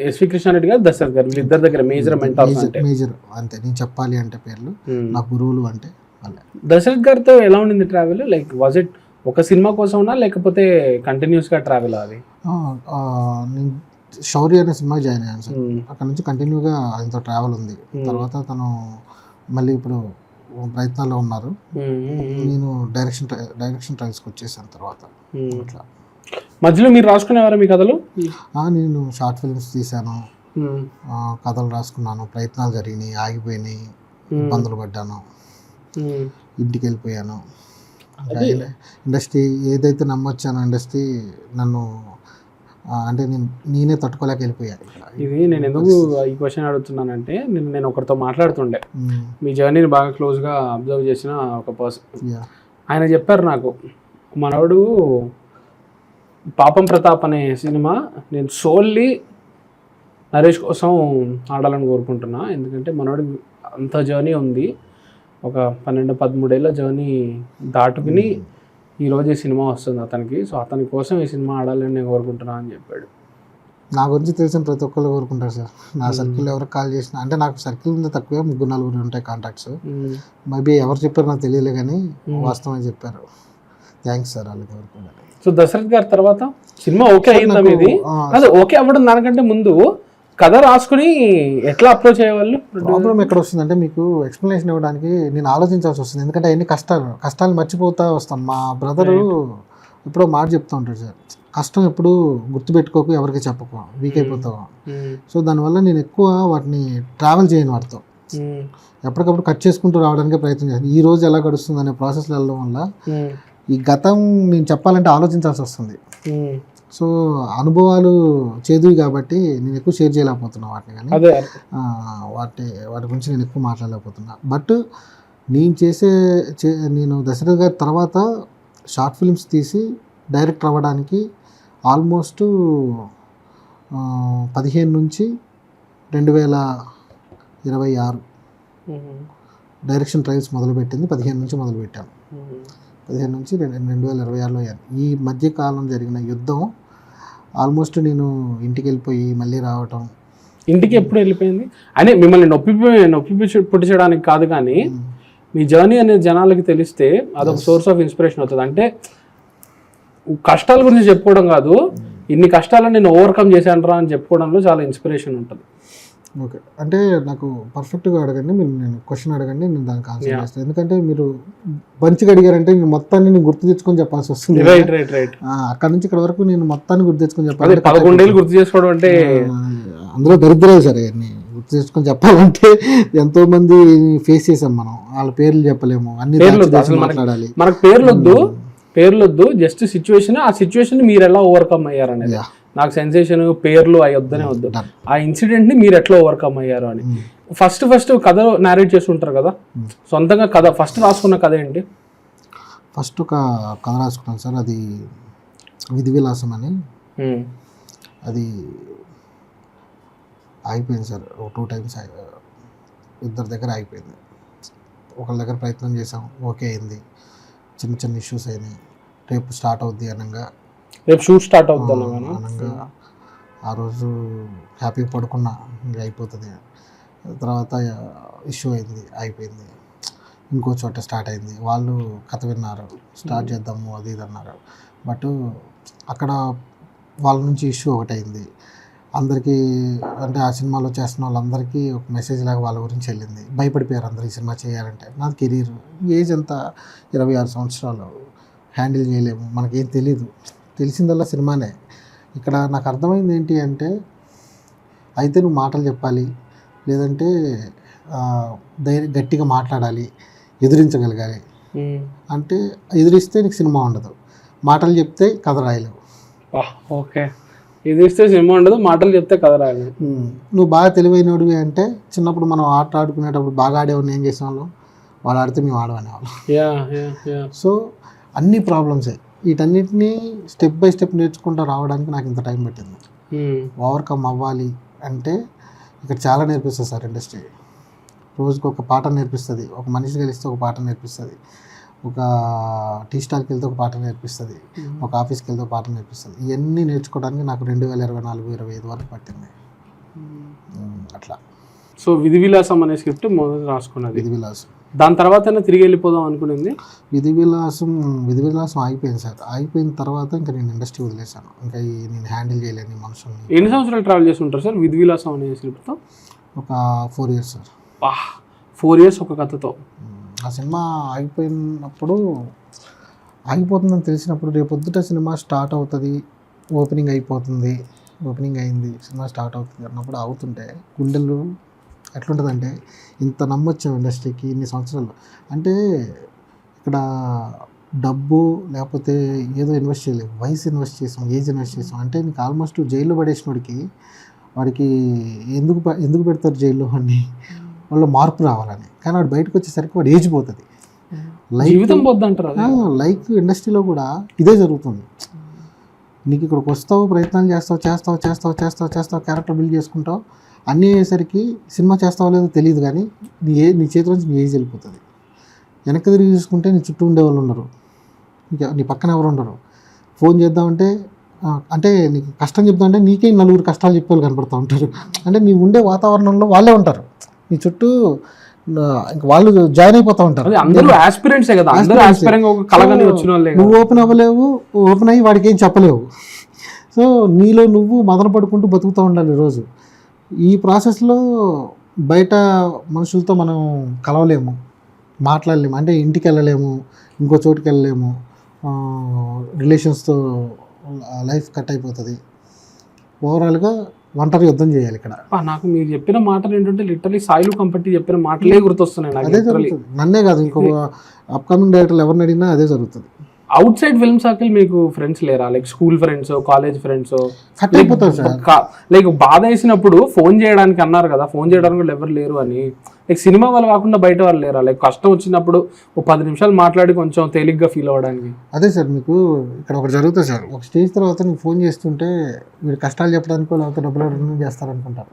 ఎస్వి కృష్ణారెడ్డి గారు, దశరథ్ గారు వీళ్ళిద్దరి దగ్గర మేజర్ అంతే. నేను చెప్పాలి అంటే పేర్లు నా గురువులు అంటే వాళ్ళే. దశరథ్ గారితో ఎలా ఉండింది ట్రావెల్? లైక్ వాజ్ ఇట్ ఒక సినిమా కోసం ఉన్నా లేకపోతే కంటిన్యూస్గా ట్రావెల్? అది నేను శౌర్య అనే సినిమా జాయిన్ అయ్యాను సార్. అక్కడ నుంచి కంటిన్యూగా ఆయనతో ట్రావెల్ ఉంది. తర్వాత తను మళ్ళీ ఇప్పుడు ప్రయత్నాల్లో ఉన్నారు. నేను డైరెక్షన్ ట్రయల్స్కి వచ్చేసాను తర్వాత. అట్లా మధ్యలో మీరు రాసుకునేవారా మీ కథలు? నేను షార్ట్ ఫిల్మ్స్ తీశాను, కథలు రాసుకున్నాను, ప్రయత్నాలు జరిగినాయి, ఆగిపోయినాయి, ఇబ్బందులు పడ్డాను, ఇంటికి వెళ్ళిపోయాను. ఇండస్ట్రీ ఏదైతే నమ్మొచ్చానో ఇండస్ట్రీ నన్ను అంటే నేనే తట్టుకోలేక వెళ్ళిపోయాను. ఇది నేను ఎందుకు ఈ క్వశ్చన్ అడుగుతున్నానంటే, నేను ఒకరితో మాట్లాడుతుండే, మీ జర్నీని బాగా క్లోజ్గా అబ్జర్వ్ చేసిన ఒక పర్సన్. ఆయన చెప్పారు నాకు, మనోడు పాపం ప్రతాప్ అనే సినిమా నేను సోల్లీ నరేష్ కోసం ఆడాలని కోరుకుంటున్నా. ఎందుకంటే మనోడి అంత జర్నీ ఉంది, ఒక 12-13 ఏళ్ళ జర్నీ దాటుకుని ఈరోజు ఈ సినిమా వస్తుంది అతనికి. సో అతని కోసం ఈ సినిమా ఆడాలని నేను కోరుకుంటున్నా అని చెప్పాడు. నా గురించి తెలిసిన ప్రతి ఒక్కరు కోరుకుంటారు సార్. నా సర్కిల్ ఎవరికి కాల్ చేసిన, అంటే నాకు సర్కిల్ ఉంది తక్కువే, 3-4 ఉంటాయి కాంటాక్ట్స్. మేబీ ఎవరు చెప్పారు నాకు తెలియలే కానీ వాస్తవం చెప్పారు. థ్యాంక్స్ సార్ వాళ్ళకి ఎవరు కూడా. సో దశరథ్ గారి తర్వాత సినిమా ఓకే అయిందా మీది? అదే ఓకే అవ్వడం దానికంటే ముందు కథ రాసుకుని ఎట్లా అప్రోచ్ అయ్యేవాళ్ళు? ప్రాబ్లం ఎక్కడ వస్తుందంటే మీకు ఎక్స్ప్లెనేషన్ ఇవ్వడానికి నేను ఆలోచించాల్సి వస్తుంది. ఎందుకంటే అన్ని కష్టాలు మర్చిపోతా వస్తాను. మా బ్రదరు ఎప్పుడో మాట చెప్తూ ఉంటాడు సార్, కష్టం ఎప్పుడు గుర్తుపెట్టుకోకు, ఎవరికి చెప్పకు, వీక్ అయిపోతావు. సో దానివల్ల నేను ఎక్కువ వాటిని ట్రావెల్ చేయను, వాటితో ఎప్పటికప్పుడు కట్ చేసుకుంటూ రావడానికే ప్రయత్నం చేస్తాను. ఈ రోజు ఎలా గడుస్తుంది అనే ప్రాసెస్లో వెళ్ళడం వల్ల ఈ గతం నేను చెప్పాలంటే ఆలోచించాల్సి వస్తుంది. సో అనుభవాలు చేదువి కాబట్టి నేను ఎక్కువ షేర్ చేయలేకపోతున్నా వాటిని, కానీ వాటి గురించి నేను ఎక్కువ మాట్లాడలేకపోతున్నా. బట్ నేను దశరథ్ గారి తర్వాత షార్ట్ ఫిల్మ్స్ తీసి డైరెక్టర్ అవ్వడానికి ఆల్మోస్ట్ 15 నుంచి 2026 డైరెక్షన్ ట్రయల్స్ మొదలుపెట్టింది. 15 నుంచి మొదలుపెట్టాను. 15 నుంచి 2026లో అయ్యాను. ఈ మధ్యకాలం జరిగిన యుద్ధం ఆల్మోస్ట్ నేను ఇంటికి వెళ్ళిపోయి మళ్ళీ రావటం. ఇంటికి ఎప్పుడు వెళ్ళిపోయింది అని మిమ్మల్ని నొప్పి పుట్టించడానికి కాదు, కానీ మీ జర్నీ అనేది జనాలకి తెలిస్తే అదొక సోర్స్ ఆఫ్ ఇన్స్పిరేషన్ అవుతుంది. అంటే కష్టాల గురించి చెప్పుకోవడం కాదు, ఇన్ని కష్టాలను నేను ఓవర్కమ్ చేశాను అని చెప్పుకోవడంలో చాలా ఇన్స్పిరేషన్ ఉంటుంది. ఓకే, అంటే నాకు పర్ఫెక్ట్గా అడగండి, మీరు నేను క్వశ్చన్ అడగండి, నేను దానికి ఆన్సర్ చేస్తాను. ఎందుకంటే మీరు మంచిగా అడిగారంటే నేను మొత్తాన్ని నేను గుర్తు తెచ్చుకొని చెప్పాల్సి వస్తుంది. అక్కడ నుంచి ఇక్కడ వరకు నేను మొత్తాన్ని గుర్తు తెచ్చుకొని చెప్పాలి. 11 ఏళ్ళు గుర్తు చేసుకోవడం అంటే అందులో దరిద్రాలు సరే గుర్తు తెచ్చుకొని చెప్పాలంటే ఎంతో మంది ఫేస్ చేసాం మనం. వాళ్ళ పేర్లు చెప్పలేము, అన్ని మాట్లాడాలి. మనకు పేర్లు వద్దు, జస్ట్ సిచ్యువేషన్, ఆ సిచ్యువేషన్ మీరు ఎలా ఓవర్కమ్ అయ్యారనేది. నాకు సెన్సేషన్ పేర్లు అవి వద్దనే వద్దు, ఆ ఇన్సిడెంట్ ని మీరు ఎట్లా ఓవర్కమ్ అయ్యారు అని. ఫస్ట్ కథ నేరేట్ చేస్తుంటారు కదా, సొంతంగా కథ ఫస్ట్ రాసుకున్న కథ ఏంటి? ఫస్ట్ ఒక కథ రాసుకున్నాను సార్, అది విధి విలాసం అని. అది అయిపోయింది సార్, 2 times ఇద్దరి దగ్గర అయిపోయింది. ఒకళ్ళ దగ్గర ప్రయత్నం చేసాం, ఓకే అయింది. చిన్న ఇష్యూస్ అయినాయి. రేపు స్టార్ట్ అవుద్ది అనగా, రేపు షూట్ స్టార్ట్ అవుద్ది అనగా ఆ రోజు హ్యాపీగా పడుకున్నా, ఇంకా అయిపోతుంది. తర్వాత ఇష్యూ అయింది, అయిపోయింది. ఇంకో చోట స్టార్ట్ అయింది. వాళ్ళు కథ విన్నారు, స్టార్ట్ చేద్దాము అది ఇది అన్నారు. బట్ అక్కడ వాళ్ళ నుంచి ఇష్యూ ఒకటైంది. అందరికీ అంటే ఆ సినిమాలో చేస్తున్న వాళ్ళందరికీ ఒక మెసేజ్ లాగా వాళ్ళ గురించి వెళ్ళింది. భయపడిపోయారు అందరూ ఈ సినిమా చేయాలంటే. నాది కెరీర్, ఏజ్ ఎంత 26 సంవత్సరాలు, హ్యాండిల్ చేయలేము, మనకేం తెలీదు, తెలిసిందల్లా సినిమానే. ఇక్కడ నాకు అర్థమైంది ఏంటి అంటే, అయితే నువ్వు మాటలు చెప్పాలి, లేదంటే గట్టిగా మాట్లాడాలి, ఎదిరించగలగాలి. అంటే ఎదిరిస్తే నీకు సినిమా ఉండదు, మాటలు చెప్తే కథ రాయలేవు. ఓకే, ఎదిరిస్తే సినిమా ఉండదు, మాటలు చెప్తే కథ రాయలేవు. నువ్వు బాగా తెలివైనడివి అంటే, చిన్నప్పుడు మనం ఆట ఆడుకునేటప్పుడు బాగా ఆడేవాడిని ఏం చేసేవాళ్ళం, వాళ్ళు ఆడితే మేము ఆడమనేవాళ్ళం. సో అన్ని ప్రాబ్లమ్సే. వీటన్నిటినీ స్టెప్ బై స్టెప్ నేర్చుకుంటూ రావడానికి నాకు ఇంత టైం పట్టింది. ఓవర్కమ్ అవ్వాలి అంటే ఇక్కడ చాలా నేర్పిస్తుంది సార్ ఇండస్ట్రీ. రోజుకి ఒక పాఠం నేర్పిస్తుంది, ఒక మనిషి కలిస్తే ఒక పాఠం నేర్పిస్తుంది, ఒక టీ స్టాల్కి వెళ్తే ఒక పాఠం నేర్పిస్తుంది, ఒక ఆఫీస్కి వెళ్తే ఒక పాఠం నేర్పిస్తుంది. ఇవన్నీ నేర్చుకోవడానికి నాకు 2024-25 వరకు పట్టింది. అట్లా. సో విధి విలాసం అనే స్క్రిప్ట్ మొదటి రాసుకున్నది. విధి విలాసం దాని తర్వాత తిరిగి వెళ్ళిపోదాం అనుకునేది. విధి విలాసం అయిపోయింది సార్. అయిపోయిన తర్వాత ఇంకా నేను ఇండస్ట్రీ వదిలేశాను. ఇంకా నేను హ్యాండిల్ చేయలేని మనుషుల్ని. ఎన్ని సంవత్సరాలు ట్రావెల్ చేస్తుంటారు సార్ విధి విలాసం అనే స్క్రిప్ట్తో? ఒక 4 years సార్. 4 years ఒక కథతో. ఆ సినిమా అయిపోయినప్పుడు, ఆగిపోతుందని తెలిసినప్పుడు, రేపొద్దుట సినిమా స్టార్ట్ అవుతుంది, ఓపెనింగ్ అయిపోతుంది, ఓపెనింగ్ అయింది, సినిమా స్టార్ట్ అవుతుంది అన్నప్పుడు అవుతుంటే గుండెలు ఎట్లుంటుందంటే, ఇంత నమ్మొచ్చాం ఇండస్ట్రీకి ఇన్ని సంవత్సరాలు. అంటే ఇక్కడ డబ్బు లేకపోతే ఏదో ఇన్వెస్ట్ చేయలేదు, వయసు ఇన్వెస్ట్ చేసాం, ఏజ్ ఇన్వెస్ట్ చేసాం. అంటే నీకు ఆల్మోస్ట్ జైల్లో పడేసినోడికి వాడికి ఎందుకు పెడతారు జైల్లో అని, వాళ్ళు మార్పు రావాలని. కానీ వాడు బయటకు వచ్చేసరికి వాడు ఏజ్ పోతుంది. జీవితం పోద్ది అంటారు. లైక్ ఇండస్ట్రీలో కూడా ఇదే జరుగుతుంది. నీకు ఇక్కడికి వస్తావు, ప్రయత్నాలు చేస్తావు, క్యారెక్టర్ బిల్డ్ చేసుకుంటావు, అన్నీ అయ్యేసరికి సినిమా చేస్తావో లేదో తెలియదు, కానీ నీ చేతిలో నుంచి నీ ఏజ్ వెళ్ళిపోతుంది. వెనక్కి తిరిగి చూసుకుంటే నీ చుట్టూ ఉండేవాళ్ళు ఉండరు, నీ పక్కన ఎవరు ఉండరు. ఫోన్ చేద్దామంటే అంటే నీకు కష్టం చెప్తామంటే నీకే నలుగురు కష్టాలు చెప్పేవాళ్ళు కనపడుతూ ఉంటారు. అంటే నీ ఉండే వాతావరణంలో వాళ్ళే ఉంటారు, నీ చుట్టూ వాళ్ళు జాయిన్ అయిపోతూ ఉంటారు. నువ్వు ఓపెన్ అవ్వలేవు, ఓపెన్ అయ్యి వాడికి ఏం చెప్పలేవు. సో నీలో నువ్వు మదన పడుకుంటూ బతుకుతూ ఉండాలి రోజు. ఈ ప్రాసెస్లో బయట మనుషులతో మనం కలవలేము, మాట్లాడలేము, అంటే ఇంటికి వెళ్ళలేము, ఇంకో చోటుకి వెళ్ళలేము, రిలేషన్స్తో లైఫ్ కట్ అయిపోతుంది. ఓవరాల్గా ఒంటరి యుద్ధం చేయాలి ఇక్కడ. నాకు మీరు చెప్పిన మాటలు ఏంటంటే లిటరలీ సాయిలు కంపట్టి చెప్పిన మాటలే గుర్తొస్తున్నాయి. అదే జరుగుతుంది, నన్నే కాదు ఇంకొక అప్కమింగ్ డైరెక్టర్లు ఎవరిని అడిగినా అదే జరుగుతుంది. అవుట్ సైడ్ ఫిల్మ్ సర్కిల్ మీకు ఫ్రెండ్స్ లేరా? Like school friends, college friends? Cut అయిపోతారు సార్. లైక్ బాధ వేసినప్పుడు ఫోన్ చేయడానికి అన్నారు కదా, ఫోన్ చేయడానికి కూడా ఎవరు లేరు అని. లైక్ సినిమా వాళ్ళు కాకుండా బయట వాళ్ళు లేరా? లైక్ కష్టం వచ్చినప్పుడు ఒక 10 నిమిషాలు మాట్లాడి కొంచెం తేలిగ్గా ఫీల్ అవ్వడానికి. అదే సార్, మీకు ఇక్కడ ఒకటి జరుగుతుంది సార్. ఒక స్టేజ్ తర్వాత నీకు ఫోన్ చేస్తుంటే వీడు కష్టాలు చెప్పడానికో లేకపోతే డబ్బులు అడగడం చేస్తారనుకుంటారు.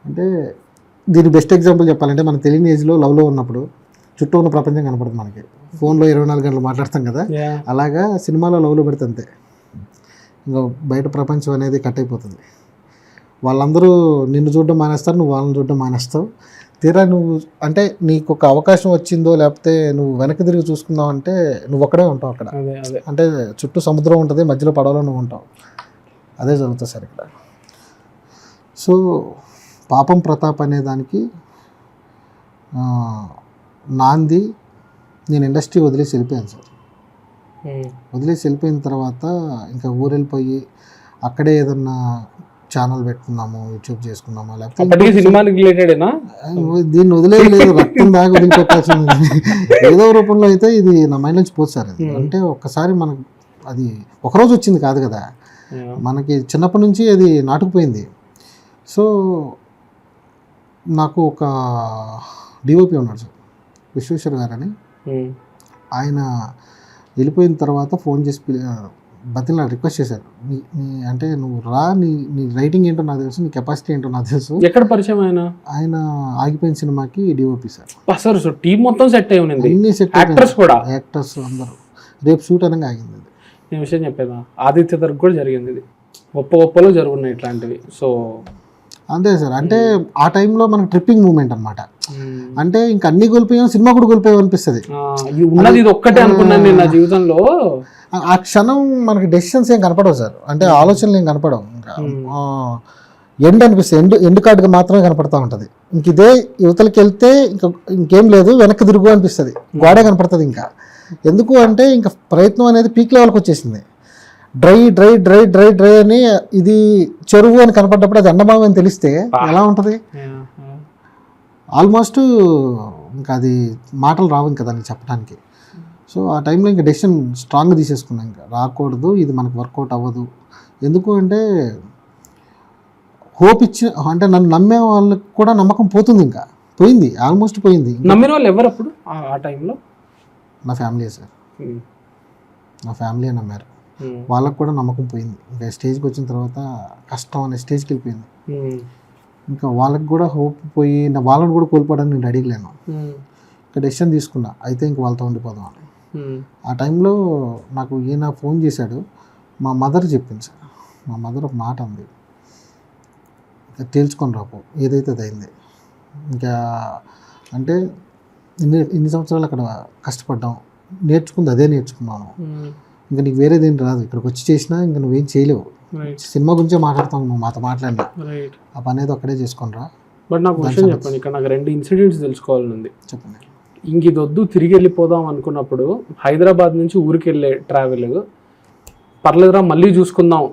అంటే దీని బెస్ట్ ఎగ్జాంపుల్ చెప్పాలంటే, మనం తెలియని ఏజ్లో లవ్లో ఉన్నప్పుడు చుట్టూ ఉన్న ప్రపంచం కనపడుతుంది మనకి. ఫోన్లో 24 గంటలు మాట్లాడతాం కదా, అలాగా సినిమాలో లవ్లో పెడితే అంతే, ఇంకా బయట ప్రపంచం అనేది కట్ అయిపోతుంది. వాళ్ళందరూ నిన్ను చూడడం మానేస్తారు, నువ్వు వాళ్ళని చూడడం మానేస్తావు. తీరా నువ్వు అంటే నీకు ఒక అవకాశం వచ్చిందో లేకపోతే నువ్వు వెనక్కి తిరిగి చూసుకుందావు అంటే నువ్వు ఒక్కడే ఉంటావు అక్కడ. అంటే చుట్టూ సముద్రం ఉంటుంది, మధ్యలో పడవలో నువ్వు ఉంటావు. అదే జరుగుతుంది సార్ ఇక్కడ. సో పాపం ప్రతాప్ అనే దానికి నాంది నేను ఇండస్ట్రీ వదిలేసి వెళ్ళిపోయాను సార్. వదిలేసి వెళ్ళిపోయిన తర్వాత ఇంకా ఊరు వెళ్ళిపోయి అక్కడే ఏదన్నా ఛానల్ పెట్టుకున్నాము, యూట్యూబ్ చేసుకున్నాము, లేకపోతే దీన్ని వదిలేదు, రక్తం దాకా వదిలిపెట్టాల్సింది ఏదో రూపంలో అయితే ఇది నా మైండ్ నుంచి పోదు సార్. అది అంటే ఒక్కసారి మనకు అది ఒకరోజు వచ్చింది కాదు కదా, మనకి చిన్నప్పటి నుంచి అది నాటుకుపోయింది. సో నాకు ఒక డిఓపి ఉన్నాడు సార్, విశ్వేశ్వర్ గారు అని. ఆయన వెళ్ళిపోయిన తర్వాత ఫోన్ చేసి బతిని నాకు రిక్వెస్ట్ చేశారు, అంటే నువ్వు రా, నీ రైటింగ్ ఏంటో నాకు తెలుసు, నీ కెపాసిటీ ఏంటో నాకు తెలుసు. ఎక్కడ పరిచయం ఆయన ఆగిపోయిన సినిమాకి డిఓపి సార్. సో టీం మొత్తం సెట్ అయి ఉంది, అన్ని సెట్, యాక్టర్స్ అందరూ. రేపు షూట్ అనగా ఆగింది. నేను విషయం చెప్పేదా, ఆదిత్య దగ్గర కూడా జరిగింది ఇది, గొప్పలో జరుగున్నాయి ఇట్లాంటివి. సో అంతే సార్. అంటే ఆ టైంలో మనకు ట్రిప్పింగ్ మూమెంట్ అనమాట. అంటే ఇంకా అన్ని కోల్పోయాం, సినిమా కూడా కోల్పోయాం అనిపిస్తుంది. ఉన్నది ఇది ఒక్కటే అనుకున్నాను నేను నా జీవితంలో. ఆ క్షణం మనకి డెసిషన్స్ ఏం కనపడవు సార్, అంటే ఆలోచనలు ఏం కనపడవు. ఎండ్ అనిపిస్తుంది, ఎండ్ కార్డుగా మాత్రమే కనపడతా ఉంటుంది. ఇంక ఇదే యువతలకి వెళ్తే ఇంకేం లేదు, వెనక్కి తిరుగు అనిపిస్తుంది, గోడే కనపడుతుంది. ఇంకా ఎందుకు అంటే ఇంకా ప్రయత్నం అనేది పీక్ లెవెల్కి వచ్చేసింది. Dry dry dry dry dry అని ఇది చెరువు అని కనపడ్డప్పుడు అది ఎండమావి అని తెలిస్తే ఎలా ఉంటుంది? ఆల్మోస్ట్ ఇంకా అది మాటలు రావు ఇంకా దాన్ని చెప్పడానికి. సో ఆ టైంలో ఇంకా డెసిషన్ స్ట్రాంగ్గా తీసేసుకున్నాం, ఇంకా రాకూడదు, ఇది మనకు వర్కౌట్ అవ్వదు. ఎందుకు అంటే హోప్ ఇచ్చి, అంటే నన్ను నమ్మే వాళ్ళకి కూడా నమ్మకం పోతుంది, ఇంకా పోయింది, ఆల్మోస్ట్ పోయింది. నమ్మిన వాళ్ళు ఎవరు అప్పుడు ఆ టైంలో? నా ఫ్యామిలీ సార్, నా ఫ్యామిలీ నమ్మారు. వాళ్ళకు కూడా నమ్మకం పోయింది. ఇంకా స్టేజ్కి వచ్చిన తర్వాత కష్టం అనే స్టేజ్కి వెళ్ళిపోయింది. ఇంకా వాళ్ళకి కూడా హోప్ పోయి వాళ్ళని కూడా కోల్పోవడానికి నేను రెడీ లేను. ఇంకా డెసిషన్ తీసుకున్నా, అయితే ఇంక వాళ్ళతో ఉండిపోదాం అని. ఆ టైంలో నాకు ఈయన ఫోన్ చేశాడు, మా మదర్ చెప్పింది సార్. మా మదర్ ఒక మాట అంది, తేల్చుకొని రాపో, ఏదైతే అది అయింది. ఇంకా అంటే ఇన్ని సంవత్సరాలు అక్కడ కష్టపడ్డాం, నేర్చుకుంది అదే నేర్చుకున్నాను, ఇంకా నీకు వేరేదేం రాదు, ఇక్కడికి వచ్చి చేసినా ఇంకా నువ్వేం చేయలేవు. సినిమా గురించే మాట్లాడతాం, నువ్వు మాతో మాట్లాడినా ఆ పని ఏదో అక్కడే చేసుకొని రా. బట్ నాకు విషయం చెప్పండి, ఇక్కడ నాకు 2 ఇన్సిడెంట్స్ తెలుసుకోవాలనుంది. చెప్పండి. ఇంక ఇది వద్దు, తిరిగి వెళ్ళిపోదాం అనుకున్నప్పుడు హైదరాబాద్ నుంచి ఊరికి వెళ్ళే ట్రావెల్ పర్లేదురా, మళ్ళీ చూసుకుందాం,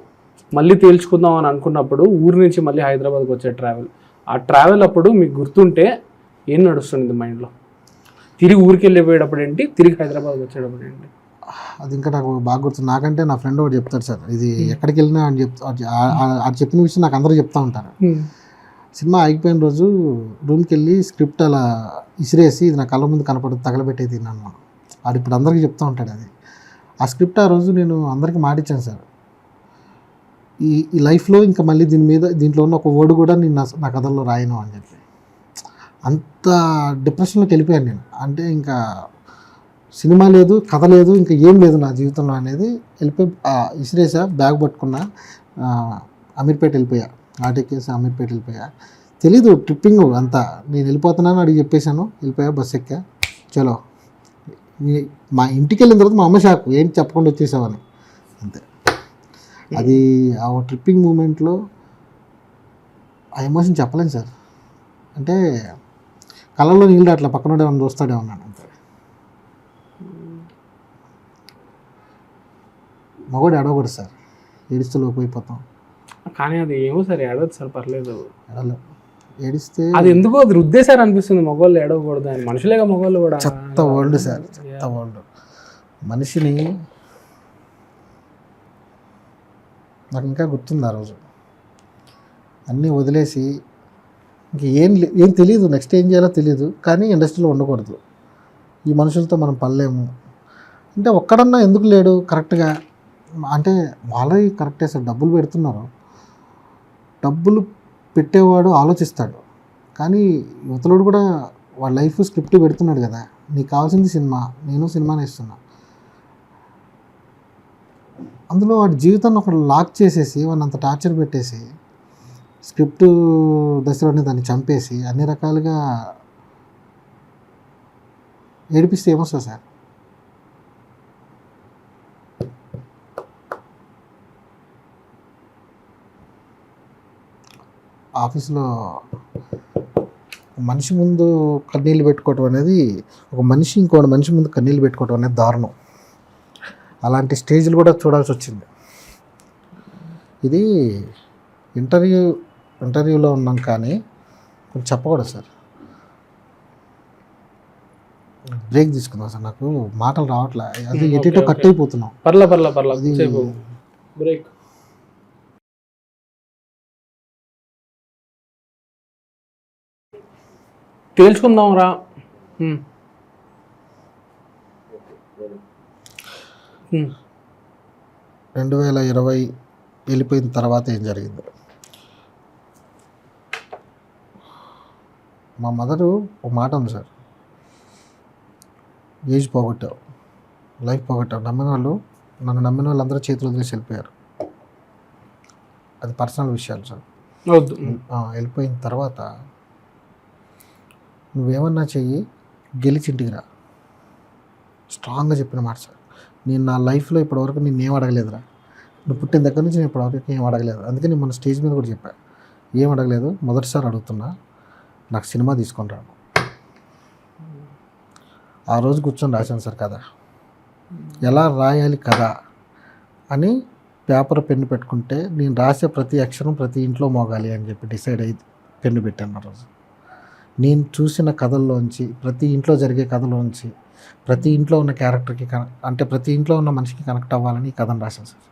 మళ్ళీ తేల్చుకుందాం అని అనుకున్నప్పుడు ఊరి నుంచి మళ్ళీ హైదరాబాద్కి వచ్చే ట్రావెల్, ఆ ట్రావెల్ అప్పుడు మీకు గుర్తుంటే ఏం నడుస్తుంది మైండ్లో? తిరిగి ఊరికి వెళ్ళిపోయేటప్పుడు ఏంటి, తిరిగి హైదరాబాద్కి వచ్చేటప్పుడు ఏంటి? అది ఇంకా నాకు బాగా గుర్తుంది. నాకంటే నా ఫ్రెండ్ ఒకటి చెప్తాడు సార్, ఇది ఎక్కడికి వెళ్ళినా అని అది చెప్పిన విషయం నాకు అందరూ చెప్తా ఉంటారు. సినిమా ఆగిపోయిన రోజు రూమ్కి వెళ్ళి స్క్రిప్ట్ అలా ఇసిరేసి ఇది నా కళ్ళ ముందు కనపడదు తగలబెట్టే తిన్నాను. ఆడు ఇప్పుడు అందరికీ చెప్తూ ఉంటాడు అది. ఆ స్క్రిప్ట్ ఆ రోజు నేను అందరికీ మాటిచ్చాను సార్, ఈ లైఫ్లో ఇంకా మళ్ళీ దీంట్లో ఉన్న ఒక వర్డ్ కూడా నేను నా కథల్లో రాయను అని చెప్పి. అంత డిప్రెషన్లోకి వెళ్ళిపోయాను నేను. అంటే ఇంకా సినిమా లేదు, కథ లేదు, ఇంకా ఏం లేదు నా జీవితంలో అనేది వెళ్ళిపోయి ఇసిరేసా, బ్యాగ్ పట్టుకున్నా, అమీర్పేట వెళ్ళిపోయా, ఆటెక్కేసి అమీర్పేట వెళ్ళిపోయా. తెలీదు ట్రిప్పింగ్ అంతా, నేను వెళ్ళిపోతున్నాను అడిగి చెప్పేశాను, వెళ్ళిపోయా, బస్ ఎక్కా, చలో. మా ఇంటికి వెళ్ళిన తర్వాత మా అమ్మ షాక్, ఏంటి చెప్పకుండా వచ్చేసామని. అంతే. అది ఆ ట్రిప్పింగ్ మూమెంట్లో ఆ ఎమోషన్ చెప్పలేను సార్. అంటే కళ్ళల్లో నీళ్ళు అట్లా పక్కన ఏమన్నా చూస్తాడే ఉన్నాను అంతే. మగవాడు ఏడవకూడదు సార్, ఏడిస్తే లోపు అయిపోతాం. కానీ అది ఏమో సార్, ఏడవద్దు సార్, పర్లేదు. ఏడిస్తే అది ఎందుకో అది రుద్దేశారు అనిపిస్తుంది, మగవాళ్ళు ఏడవకూడదు అని. మనుషులేగా మగవాళ్ళు కూడా. చెత్త వరల్డ్ సార్, చెత్త వరల్డ్. మనిషిని నాకు ఇంకా గుర్తుంది ఆ రోజు, అన్నీ వదిలేసి ఇంక ఏం తెలియదు, నెక్స్ట్ ఏం చేయాలో తెలియదు, కానీ ఇండస్ట్రీలో ఉండకూడదు, ఈ మనుషులతో మనం పడలేము అంటే ఒక్కడన్నా ఎందుకు లేడు కరెక్ట్గా. అంటే వాళ్ళకి కరెక్టే సార్, డబ్బులు పెడుతున్నారు, డబ్బులు పెట్టేవాడు ఆలోచిస్తాడు, కానీ యువతలోడు కూడా వాళ్ళ లైఫ్ స్క్రిప్ట్ పెడుతున్నాడు కదా, నీకు కావాల్సింది సినిమా, నేను సినిమానే ఇస్తున్నా, అందులో వాడి జీవితాన్ని ఒకడు లాక్ చేసేసి వాడిని అంత టార్చర్ పెట్టేసి స్క్రిప్ట్ దశలోనే దాన్ని చంపేసి అన్ని రకాలుగా ఏడిపిస్తే ఏమొస్తుంది సార్. ఆఫీస్లో మనిషి ముందు కన్నీళ్ళు పెట్టుకోవటం అనేది, ఒక మనిషి ఇంకో మనిషి ముందు కన్నీళ్ళు పెట్టుకోవటం అనేది దారుణం. అలాంటి స్టేజ్లు కూడా చూడాల్సి వచ్చింది. ఇది ఇంటర్వ్యూలో ఉన్నాం కానీ కొంచెం చెప్పకూడదు సార్. బ్రేక్ తీసుకుందాం సార్, నాకు మాటలు రావట్లే, అది ఎటో కట్ అయిపోతున్నాం. బ్రేక్ తేల్చుకుందాం రా. 2020 వెళ్ళిపోయిన తర్వాత ఏం జరిగింది? మా మదరు ఒక మాట ఉంది సార్, ఏజ్ పోగొట్టావు, లైఫ్ పోగొట్టావు, నన్ను నమ్మిన వాళ్ళందరూ చేతులు వదిలేసి వెళ్ళిపోయారు. అది పర్సనల్ విషయాలు సార్. వెళ్ళిపోయిన తర్వాత నువ్వేమన్నా చెయ్యి, గెలిచి ఇంటికి రా, స్ట్రాంగ్గా చెప్పిన మాట సార్. నేను నా లైఫ్లో ఇప్పటివరకు నేను ఏం అడగలేదురా, నువ్వు పుట్టిన దగ్గర నుంచి నేను ఇప్పటివరకు ఏం అడగలేదు. అందుకే నేను మన స్టేజ్ మీద కూడా చెప్పాను, ఏం అడగలేదు, మొదటిసారి అడుగుతున్నా, నాకు సినిమా తీసుకొని రాను. ఆ రోజు కూర్చొని రాశాను సార్ కథ, ఎలా రాయాలి కథ అని పేపర్ పెన్ను పెట్టుకుంటే నేను రాసే ప్రతి అక్షరం ప్రతి ఇంట్లో మోగాలి అని చెప్పి డిసైడ్ అయ్యి పెన్ను పెట్టాను. ఆ రోజు నేను చూసిన కథల్లోంచి, ప్రతి ఇంట్లో జరిగే కథలోంచి, ప్రతి ఇంట్లో ఉన్న క్యారెక్టర్కి అంటే ప్రతి ఇంట్లో ఉన్న మనిషికి కనెక్ట్ అవ్వాలని ఈ కథను రాశాను సార్.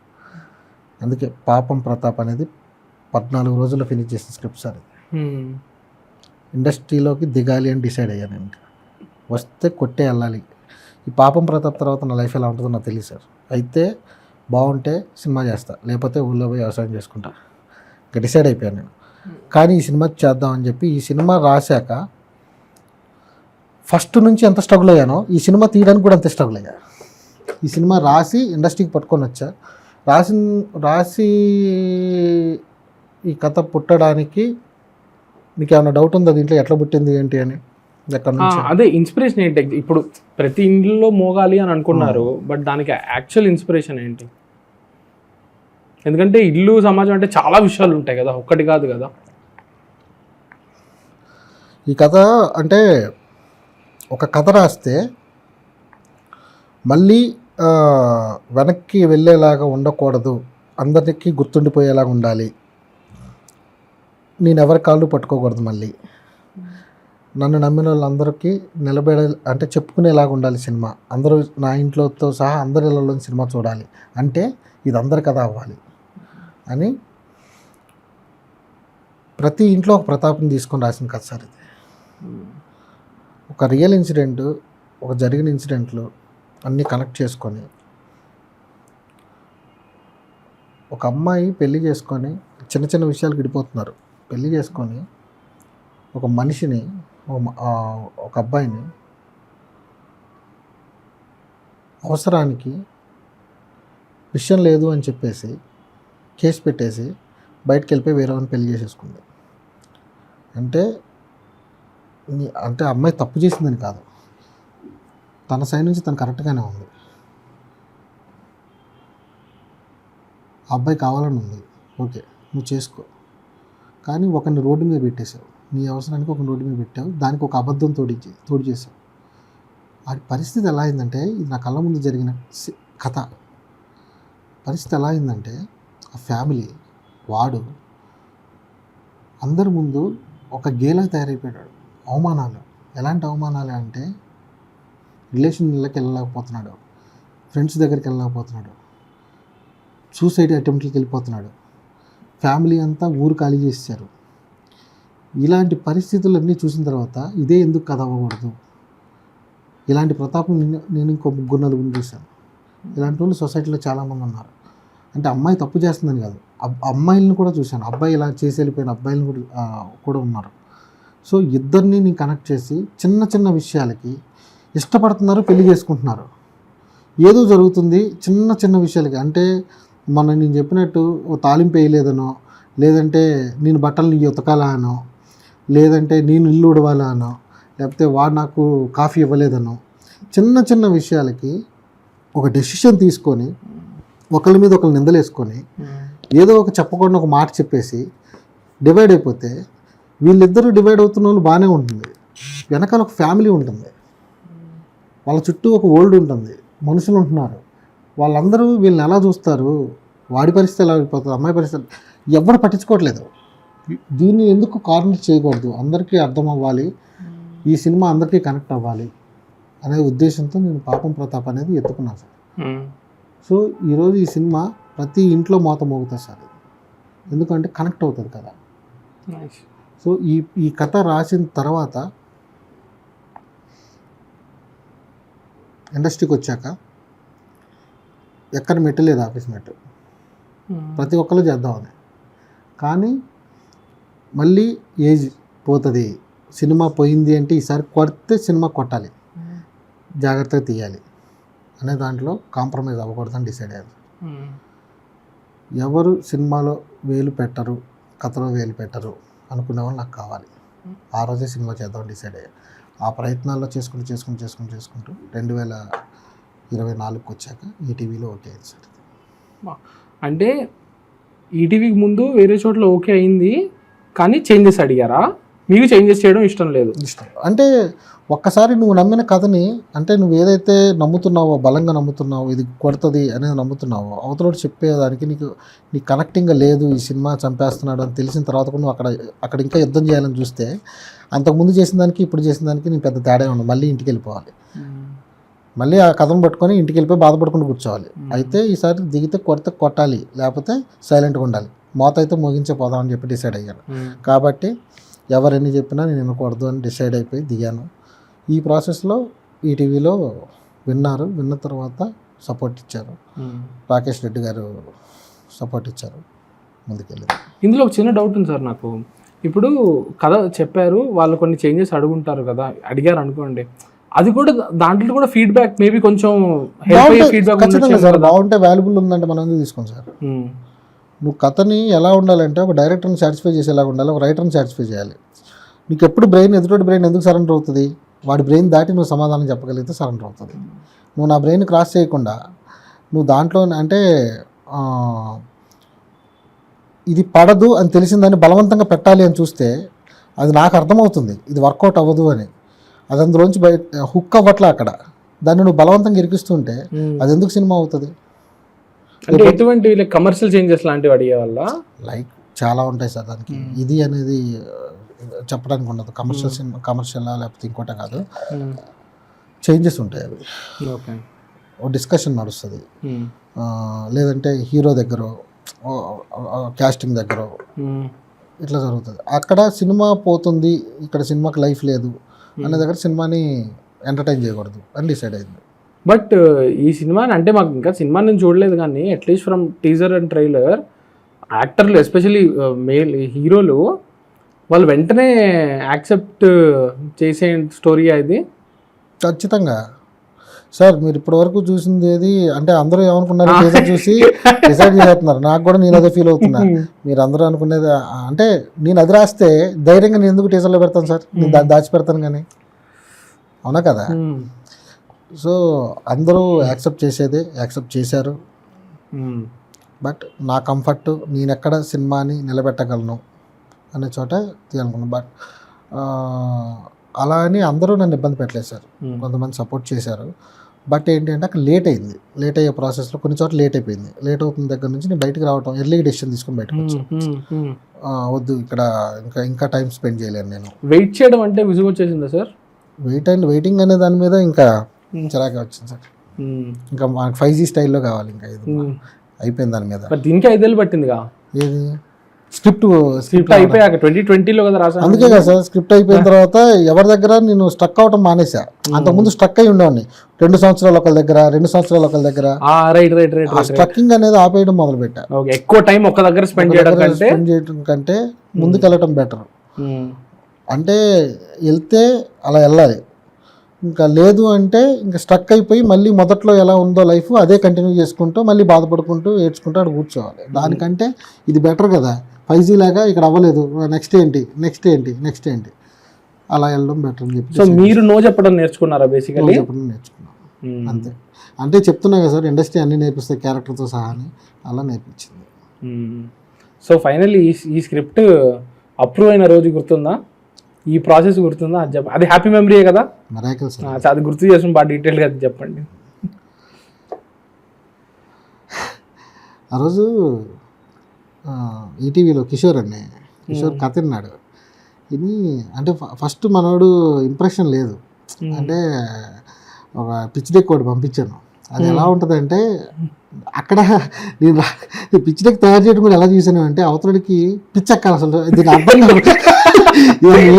అందుకే పాపం ప్రతాప్ అనేది 14 రోజుల్లో ఫినిష్ చేసిన స్క్రిప్ట్ సార్. ఇండస్ట్రీలోకి దిగాలి అని డిసైడ్ అయ్యాను. ఇంకా వస్తే కొట్టే వెళ్ళాలి. ఈ పాపం ప్రతాప్ తర్వాత నా లైఫ్ ఎలా ఉంటుందో నాకు తెలియదు సార్. అయితే బాగుంటే సినిమా చేస్తా, లేకపోతే ఊళ్ళో పోయి వ్యవసాయం చేసుకుంటా, ఇంకా డిసైడ్ అయిపోయాను నేను. కానీ ఈ సినిమా చేద్దామని చెప్పి ఈ సినిమా రాశాక ఫస్ట్ నుంచి ఎంత స్ట్రగుల్ అయ్యానో ఈ సినిమా తీయడానికి కూడా అంత స్ట్రగుల్ అయ్యా. ఈ సినిమా రాసి ఇండస్ట్రీకి పట్టుకొని వచ్చా, రాసి ఈ కథ పుట్టడానికి మీకు ఏమైనా డౌట్ ఉందా దీంట్లో ఎట్లా పుట్టింది ఏంటి అని? ఎక్కడ నుంచి? అదే ఇన్స్పిరేషన్ ఏంటి? ఇప్పుడు ప్రతి ఇంట్లో మోగాలి అని అనుకున్నారు, బట్ దానికి యాక్చువల్ ఇన్స్పిరేషన్ ఏంటి? ఎందుకంటే ఇల్లు సమాజం అంటే చాలా విషయాలు ఉంటాయి కదా, ఒక్కటి కాదు కదా. ఈ కథ అంటే ఒక కథ రాస్తే మళ్ళీ వెనక్కి వెళ్ళేలాగా ఉండకూడదు, అందరికీ గుర్తుండిపోయేలాగా ఉండాలి, నేను ఎవరి కాళ్ళు పట్టుకోకూడదు, మళ్ళీ నన్ను నమ్మిన వాళ్ళందరికీ అంటే చెప్పుకునేలాగా ఉండాలి సినిమా, అందరూ నా ఇంట్లోతో సహా అందరి ఇళ్ళలో సినిమా చూడాలి అంటే ఇది అందరి కథ అవ్వాలి అని ప్రతి ఇంట్లో ఒక ప్రతాప్ని తీసుకొని రాసిన కథ సార్ ఇది. ఒక రియల్ ఇన్సిడెంట్, ఒక జరిగిన ఇన్సిడెంట్లు అన్నీ కనెక్ట్ చేసుకొని ఒక అమ్మాయి పెళ్లి చేసుకొని చిన్న చిన్న విషయాలు విడిపోతున్నారు. పెళ్లి చేసుకొని ఒక మనిషిని, ఒక అబ్బాయిని అవసరానికి విషయం లేదు అని చెప్పేసి కేసు పెట్టేసి బయటకు వెళ్ళిపోయి వేరే వాళ్ళని పెళ్లి చేసేసుకుంది. అంటే అమ్మాయి తప్పు చేసిందని కాదు, తన సైడ్ నుంచి తను కరెక్ట్గానే ఉంది. ఆ అబ్బాయి కావాలని ఉంది, ఓకే నువ్వు చేసుకో. కానీ ఒకరిని రోడ్డు మీద పెట్టేశావు, నీ అవసరానికి ఒక రోడ్డు మీద పెట్టావు, దానికి ఒక అబద్ధం తోడు చేసావు. వాడి పరిస్థితి ఎలా అయిందంటే, ఇది నా కళ్ళ ముందు జరిగిన కథ. పరిస్థితి ఎలా అయిందంటే, ఆ ఫ్యామిలీ వాడు అందరి ముందు ఒక గేలా తయారైపోయాడు. అవమానాలు, ఎలాంటి అవమానాలు అంటే రిలేషన్లకి వెళ్ళలేకపోతున్నాడు, ఫ్రెండ్స్ దగ్గరికి వెళ్ళలేకపోతున్నాడు, సూసైడ్ అటెంప్ట్కి వెళ్ళిపోతున్నాడు, ఫ్యామిలీ అంతా ఊరు ఖాళీ చేశారు. ఇలాంటి పరిస్థితులన్నీ చూసిన తర్వాత ఇదే ఎందుకు కథ అవ్వకూడదు. ఇలాంటి ప్రతాపం నేను ఇంకో 3-4 చూశాను. ఇలాంటి వాళ్ళు సొసైటీలో చాలామంది ఉన్నారు. అంటే అమ్మాయి తప్పు చేస్తుందని కాదు, అమ్మాయిలను కూడా చూశాను. అబ్బాయి ఇలా చేసి వెళ్ళిపోయిన అబ్బాయిలను కూడా ఉన్నారు. సో ఇద్దరిని నేను కనెక్ట్ చేసి చిన్న చిన్న విషయాలకి ఇష్టపడుతున్నారు, పెళ్లి చేసుకుంటున్నారు. ఏదో జరుగుతుంది చిన్న చిన్న విషయాలకి. అంటే నేను చెప్పినట్టు ఓ తాలింపు వేయలేదనో, లేదంటే నేను బట్టలు నీ ఉతకాలా అనో, లేదంటే నేను ఇల్లు ఉడవాలా అనో, లేకపోతే వాడు నాకు కాఫీ ఇవ్వలేదనో, చిన్న చిన్న విషయాలకి ఒక డెసిషన్ తీసుకొని ఒకరి మీద ఒకరు నిందలేసుకొని ఏదో ఒక చెప్పకుండా ఒక మాట చెప్పేసి డివైడ్ అయిపోతే, వీళ్ళిద్దరూ డివైడ్ అవుతున్న వాళ్ళు బాగానే ఉంటుంది, వెనకాల ఒక ఫ్యామిలీ ఉంటుంది, వాళ్ళ చుట్టూ ఒక వరల్డ్ ఉంటుంది, మనుషులు ఉంటున్నారు. వాళ్ళందరూ వీళ్ళని ఎలా చూస్తారు, వాడి పరిస్థితి ఎలా అయిపోతుంది, అమ్మాయి పరిస్థితి ఎవరు పట్టించుకోవట్లేదు. దీన్ని ఎందుకు కార్నర్ చేయకూడదు, అందరికీ అర్థం అవ్వాలి, ఈ సినిమా అందరికీ కనెక్ట్ అవ్వాలి అనే ఉద్దేశంతో నేను పాపం ప్రతాప్ అనేది ఎత్తుకున్నాను సార్. సో ఈరోజు ఈ సినిమా ప్రతి ఇంట్లో మోత మోగుతుంది సార్, ఎందుకంటే కనెక్ట్ అవుతుంది కదా. సో ఈ కథ రాసిన తర్వాత ఇండస్ట్రీకి వచ్చాక ఎక్కడ మెట్టలేదు, ఆఫీస్ మెట్టు ప్రతి ఒక్కరు చేద్దామని. కానీ మళ్ళీ ఏజ్ పోతుంది, సినిమా పోయింది అంటే ఈసారి కొడితే సినిమా కొట్టాలి, జాగ్రత్తగా తీయాలి అనే దాంట్లో కాంప్రమైజ్ అవ్వకూడదని డిసైడ్ అయ్యారు. ఎవరు సినిమాలో వేలు పెట్టరు, కథలో వేలు పెట్టరు అనుకునే వాళ్ళు నాకు కావాలి. ఆ రోజే సినిమా చేద్దామని డిసైడ్ అయ్యారు. ఆ ప్రయత్నాల్లో చేసుకుంటూ 2024 వచ్చాక ఈటీవీలో ఓకే అయింది సార్. అంటే ఈటీవీకి ముందు వేరే చోట్ల ఓకే అయింది, కానీ చేంజెస్ అడిగారా? మీకు చేంజెస్ చేయడం ఇష్టం లేదు? ఇష్టం అంటే ఒక్కసారి నువ్వు నమ్మిన కథని, అంటే నువ్వు ఏదైతే నమ్ముతున్నావో, బలంగా నమ్ముతున్నావో, ఇది కొడుతుంది అనేది నమ్ముతున్నావో, అవతల చెప్పేదానికి నీకు కనెక్టింగ్గా లేదు, ఈ సినిమా చంపేస్తున్నాడు అని తెలిసిన తర్వాత కూడా నువ్వు అక్కడ ఇంకా యుద్ధం చేయాలని చూస్తే, అంతకుముందు చేసిన దానికి ఇప్పుడు చేసిన దానికి నీకు పెద్ద తేడా ఉండదు. మళ్ళీ ఇంటికి వెళ్ళిపోవాలి, మళ్ళీ ఆ కథను పట్టుకొని ఇంటికి వెళ్ళిపోయి బాధపడుకుంటూ కూర్చోవాలి. అయితే ఈసారి దిగితే కొట్టాలి, లేకపోతే సైలెంట్గా ఉండాలి, మోత అయితే ముగించే పోదామని చెప్పి డిసైడ్ అయ్యాను. కాబట్టి ఎవరెన్ని చెప్పినా నేను వినకూడదు అని డిసైడ్ అయిపోయి దిగాను. ఈ ప్రాసెస్లో ఈటీవీలో విన్న తర్వాత సపోర్ట్ ఇచ్చారు, రాకేష్ రెడ్డి గారు సపోర్ట్ ఇచ్చారు, ముందుకెళ్ళింది. ఇందులో ఒక చిన్న డౌట్ ఉంది సార్ నాకు. ఇప్పుడు కథ చెప్పారు, వాళ్ళు కొన్ని చేంజెస్ అడిగారు అనుకోండి, అది కూడా దాంట్లో కూడా ఫీడ్బ్యాక్ మేబీ కొంచెం బాగుంటే వాల్యుబుల్ ఉందంటే మనం ఎందుకు తీసుకోండి సార్. నువ్వు కథని ఎలా ఉండాలంటే ఒక డైరెక్టర్ని సాటిస్ఫై చేసేలాగా ఉండాలి, ఒక రైటర్ని సాటిస్ఫై చేయాలి. నీకు ఎప్పుడు ఎదుటి బ్రెయిన్ ఎందుకు సరెండర్ అవుతుంది? వాడి బ్రెయిన్ దాటి నువ్వు సమాధానం చెప్పగలిగితే సరెండర్ అవుతుంది. నువ్వు నా బ్రెయిన్ క్రాస్ చేయకుండా నువ్వు దాంట్లో అంటే ఇది పడదు అని తెలిసిన దాన్ని బలవంతంగా పెట్టాలి అని చూస్తే అది నాకు అర్థమవుతుంది ఇది వర్కౌట్ అవ్వదు అని. అది అందులోంచి హుక్ అవ్వట్లే అక్కడ, దాన్ని నువ్వు బలవంతంగా ఇరికిస్తుంటే అది ఎందుకు సినిమా అవుతుంది? అంటే ఎటువంటి కమర్షియల్ చేంజెస్ లాంటివి అడిగే వల్ల లైక్ చాలా ఉంటాయి సార్ దానికి. ఇది అనేది చెప్పడానికి ఉండదు. కమర్షియలా లేకపోతే ఇంకోటే కాదు, చేంజెస్ ఉంటాయి. అవి ఓ డిస్కషన్ నడుస్తుంది, లేదంటే హీరో దగ్గర, క్యాస్టింగ్ దగ్గర ఇట్లా జరుగుతుంది. అక్కడ సినిమా పోతుంది, ఇక్కడ సినిమాకి లైఫ్ లేదు అనే దగ్గర సినిమాని ఎంటర్టైన్ చేయకూడదు అని డిసైడ్ అయింది. బట్ ఈ సినిమాని అంటే మాకు ఇంకా సినిమా నేను చూడలేదు కానీ at least from teaser and trailer యాక్టర్లు ఎస్పెషలీ మేల్ హీరోలు వాళ్ళు వెంటనే యాక్సెప్ట్ చేసే స్టోరీ ఇది. ఖచ్చితంగా సార్, మీరు ఇప్పటివరకు చూసింది ఏది అంటే అందరూ ఏమనుకున్నారు టీజర్ చూసి డిసైడ్ చేస్తున్నారు. నాకు కూడా నేను అదే ఫీల్ అవుతున్నా. మీరు అందరూ అనుకునేది అంటే నేను అది రాస్తే ధైర్యంగా నేను ఎందుకు టీజర్లో పెడతాను సార్, నేను దాచి పెడతాను కానీ, అవునా కదా? సో అందరూ యాక్సెప్ట్ చేసేదే యాక్సెప్ట్ చేశారు. బట్ నా కంఫర్ట్ నేను ఎక్కడ సినిమాని నిలబెట్టగలను అనే చోట తీయాలనుకున్నాను. బట్ అలా అని అందరూ నన్ను ఇబ్బంది పెట్టలేదు సార్, కొంతమంది సపోర్ట్ చేశారు. బట్ ఏంటంటే అక్కడ లేట్ అయింది. లేట్ అయ్యే ప్రాసెస్లో కొన్ని చోట్ల లేట్ అయిపోయింది. లేట్ అవుతున్న దగ్గర నుంచి నేను బయటకు రావటం, ఎర్లీగా డెసిషన్ తీసుకుని బయటకు వచ్చాను. వద్దు ఇక్కడ ఇంకా టైం స్పెండ్ చేయలేను నేను. వెయిట్ చేయడం అంటే విసుగు వచ్చేసిందా సార్? వెయిటింగ్ అనే దాని మీద ఇంకా చిరాకే వచ్చింది సార్. ఇంకా మనకు 5G స్టైల్లో కావాలి, ఇంకా ఇది అయిపోయింది దాని మీద. దీనికి 5 ఏళ్ళు పట్టిందిగా. ఏది స్క్రిప్ట్ అయిపోయాక 2020లో కదా రాసాను. అందుకే కదా సార్, స్క్రిప్ట్ అయిపోయిన తర్వాత ఎవరి దగ్గర నేను స్ట్రక్ అవటం మానేసా. అంతకుముందు స్ట్రక్ అయి ఉండేవాడిని 2 సంవత్సరాలు ఒకరి దగ్గర, 2 సంవత్సరాలు ఒకరి దగ్గర. స్ట్రక్కింగ్ అనేది ఆపేయడం మొదలు పెట్టా. ఎక్కువ టైం ఒక దగ్గర స్పెండ్ చేయడం కంటే ముందుకు వెళ్ళటం బెటర్. అంటే వెళ్తే అలా వెళ్ళాలి, ఇంకా లేదు అంటే ఇంకా స్ట్రక్ అయిపోయి మళ్ళీ మొదట్లో ఎలా ఉందో లైఫ్ అదే కంటిన్యూ చేసుకుంటూ మళ్ళీ బాధపడుకుంటూ ఏడ్చుకుంటూ అక్కడ కూర్చోవాలి. దానికంటే ఇది బెటర్ కదా. 5G లాగా ఇక్కడ అవ్వలేదు, నెక్స్ట్ ఏంటి అలా వెళ్ళడం బెటర్ అని చెప్పి. సో మీరు నో చెప్పడం నేర్చుకున్నారా? బేసికల్లీ చెప్పడం నేర్చుకున్నాను అంతే. అంటే చెప్తున్నా కదా సార్, ఇండస్ట్రీ అన్ని నేర్పిస్తాయి క్యారెక్టర్తో సహా అని, అలా నేర్పించింది. సో ఫైనల్లీ ఈ స్క్రిప్ట్ అప్రూవ్ అయిన రోజు గుర్తుందా? ఈ ప్రాసెస్ గుర్తుందా? అది చెప్పండి. అది హ్యాపీ మెమరీయే కదా? అది గుర్తు చేసుకుని బాగా డీటెయిల్గా అది చెప్పండి. ఆ రోజు ఈటీవీలో కిషోర్ కథ విన్నాడు. ఇది అంటే ఫస్ట్ మనోడు ఇంప్రెషన్ లేదు, అంటే ఒక పిచ్ డెక్ ఒకటి పంపించాను. అది ఎలా ఉంటుందంటే అక్కడ నేను పిచ్ డెక్ తయారు చేయడం కూడా ఎలా చూసాను అంటే అవతలకి పిచ్చెక్కాలి అసలు, దీని అర్థం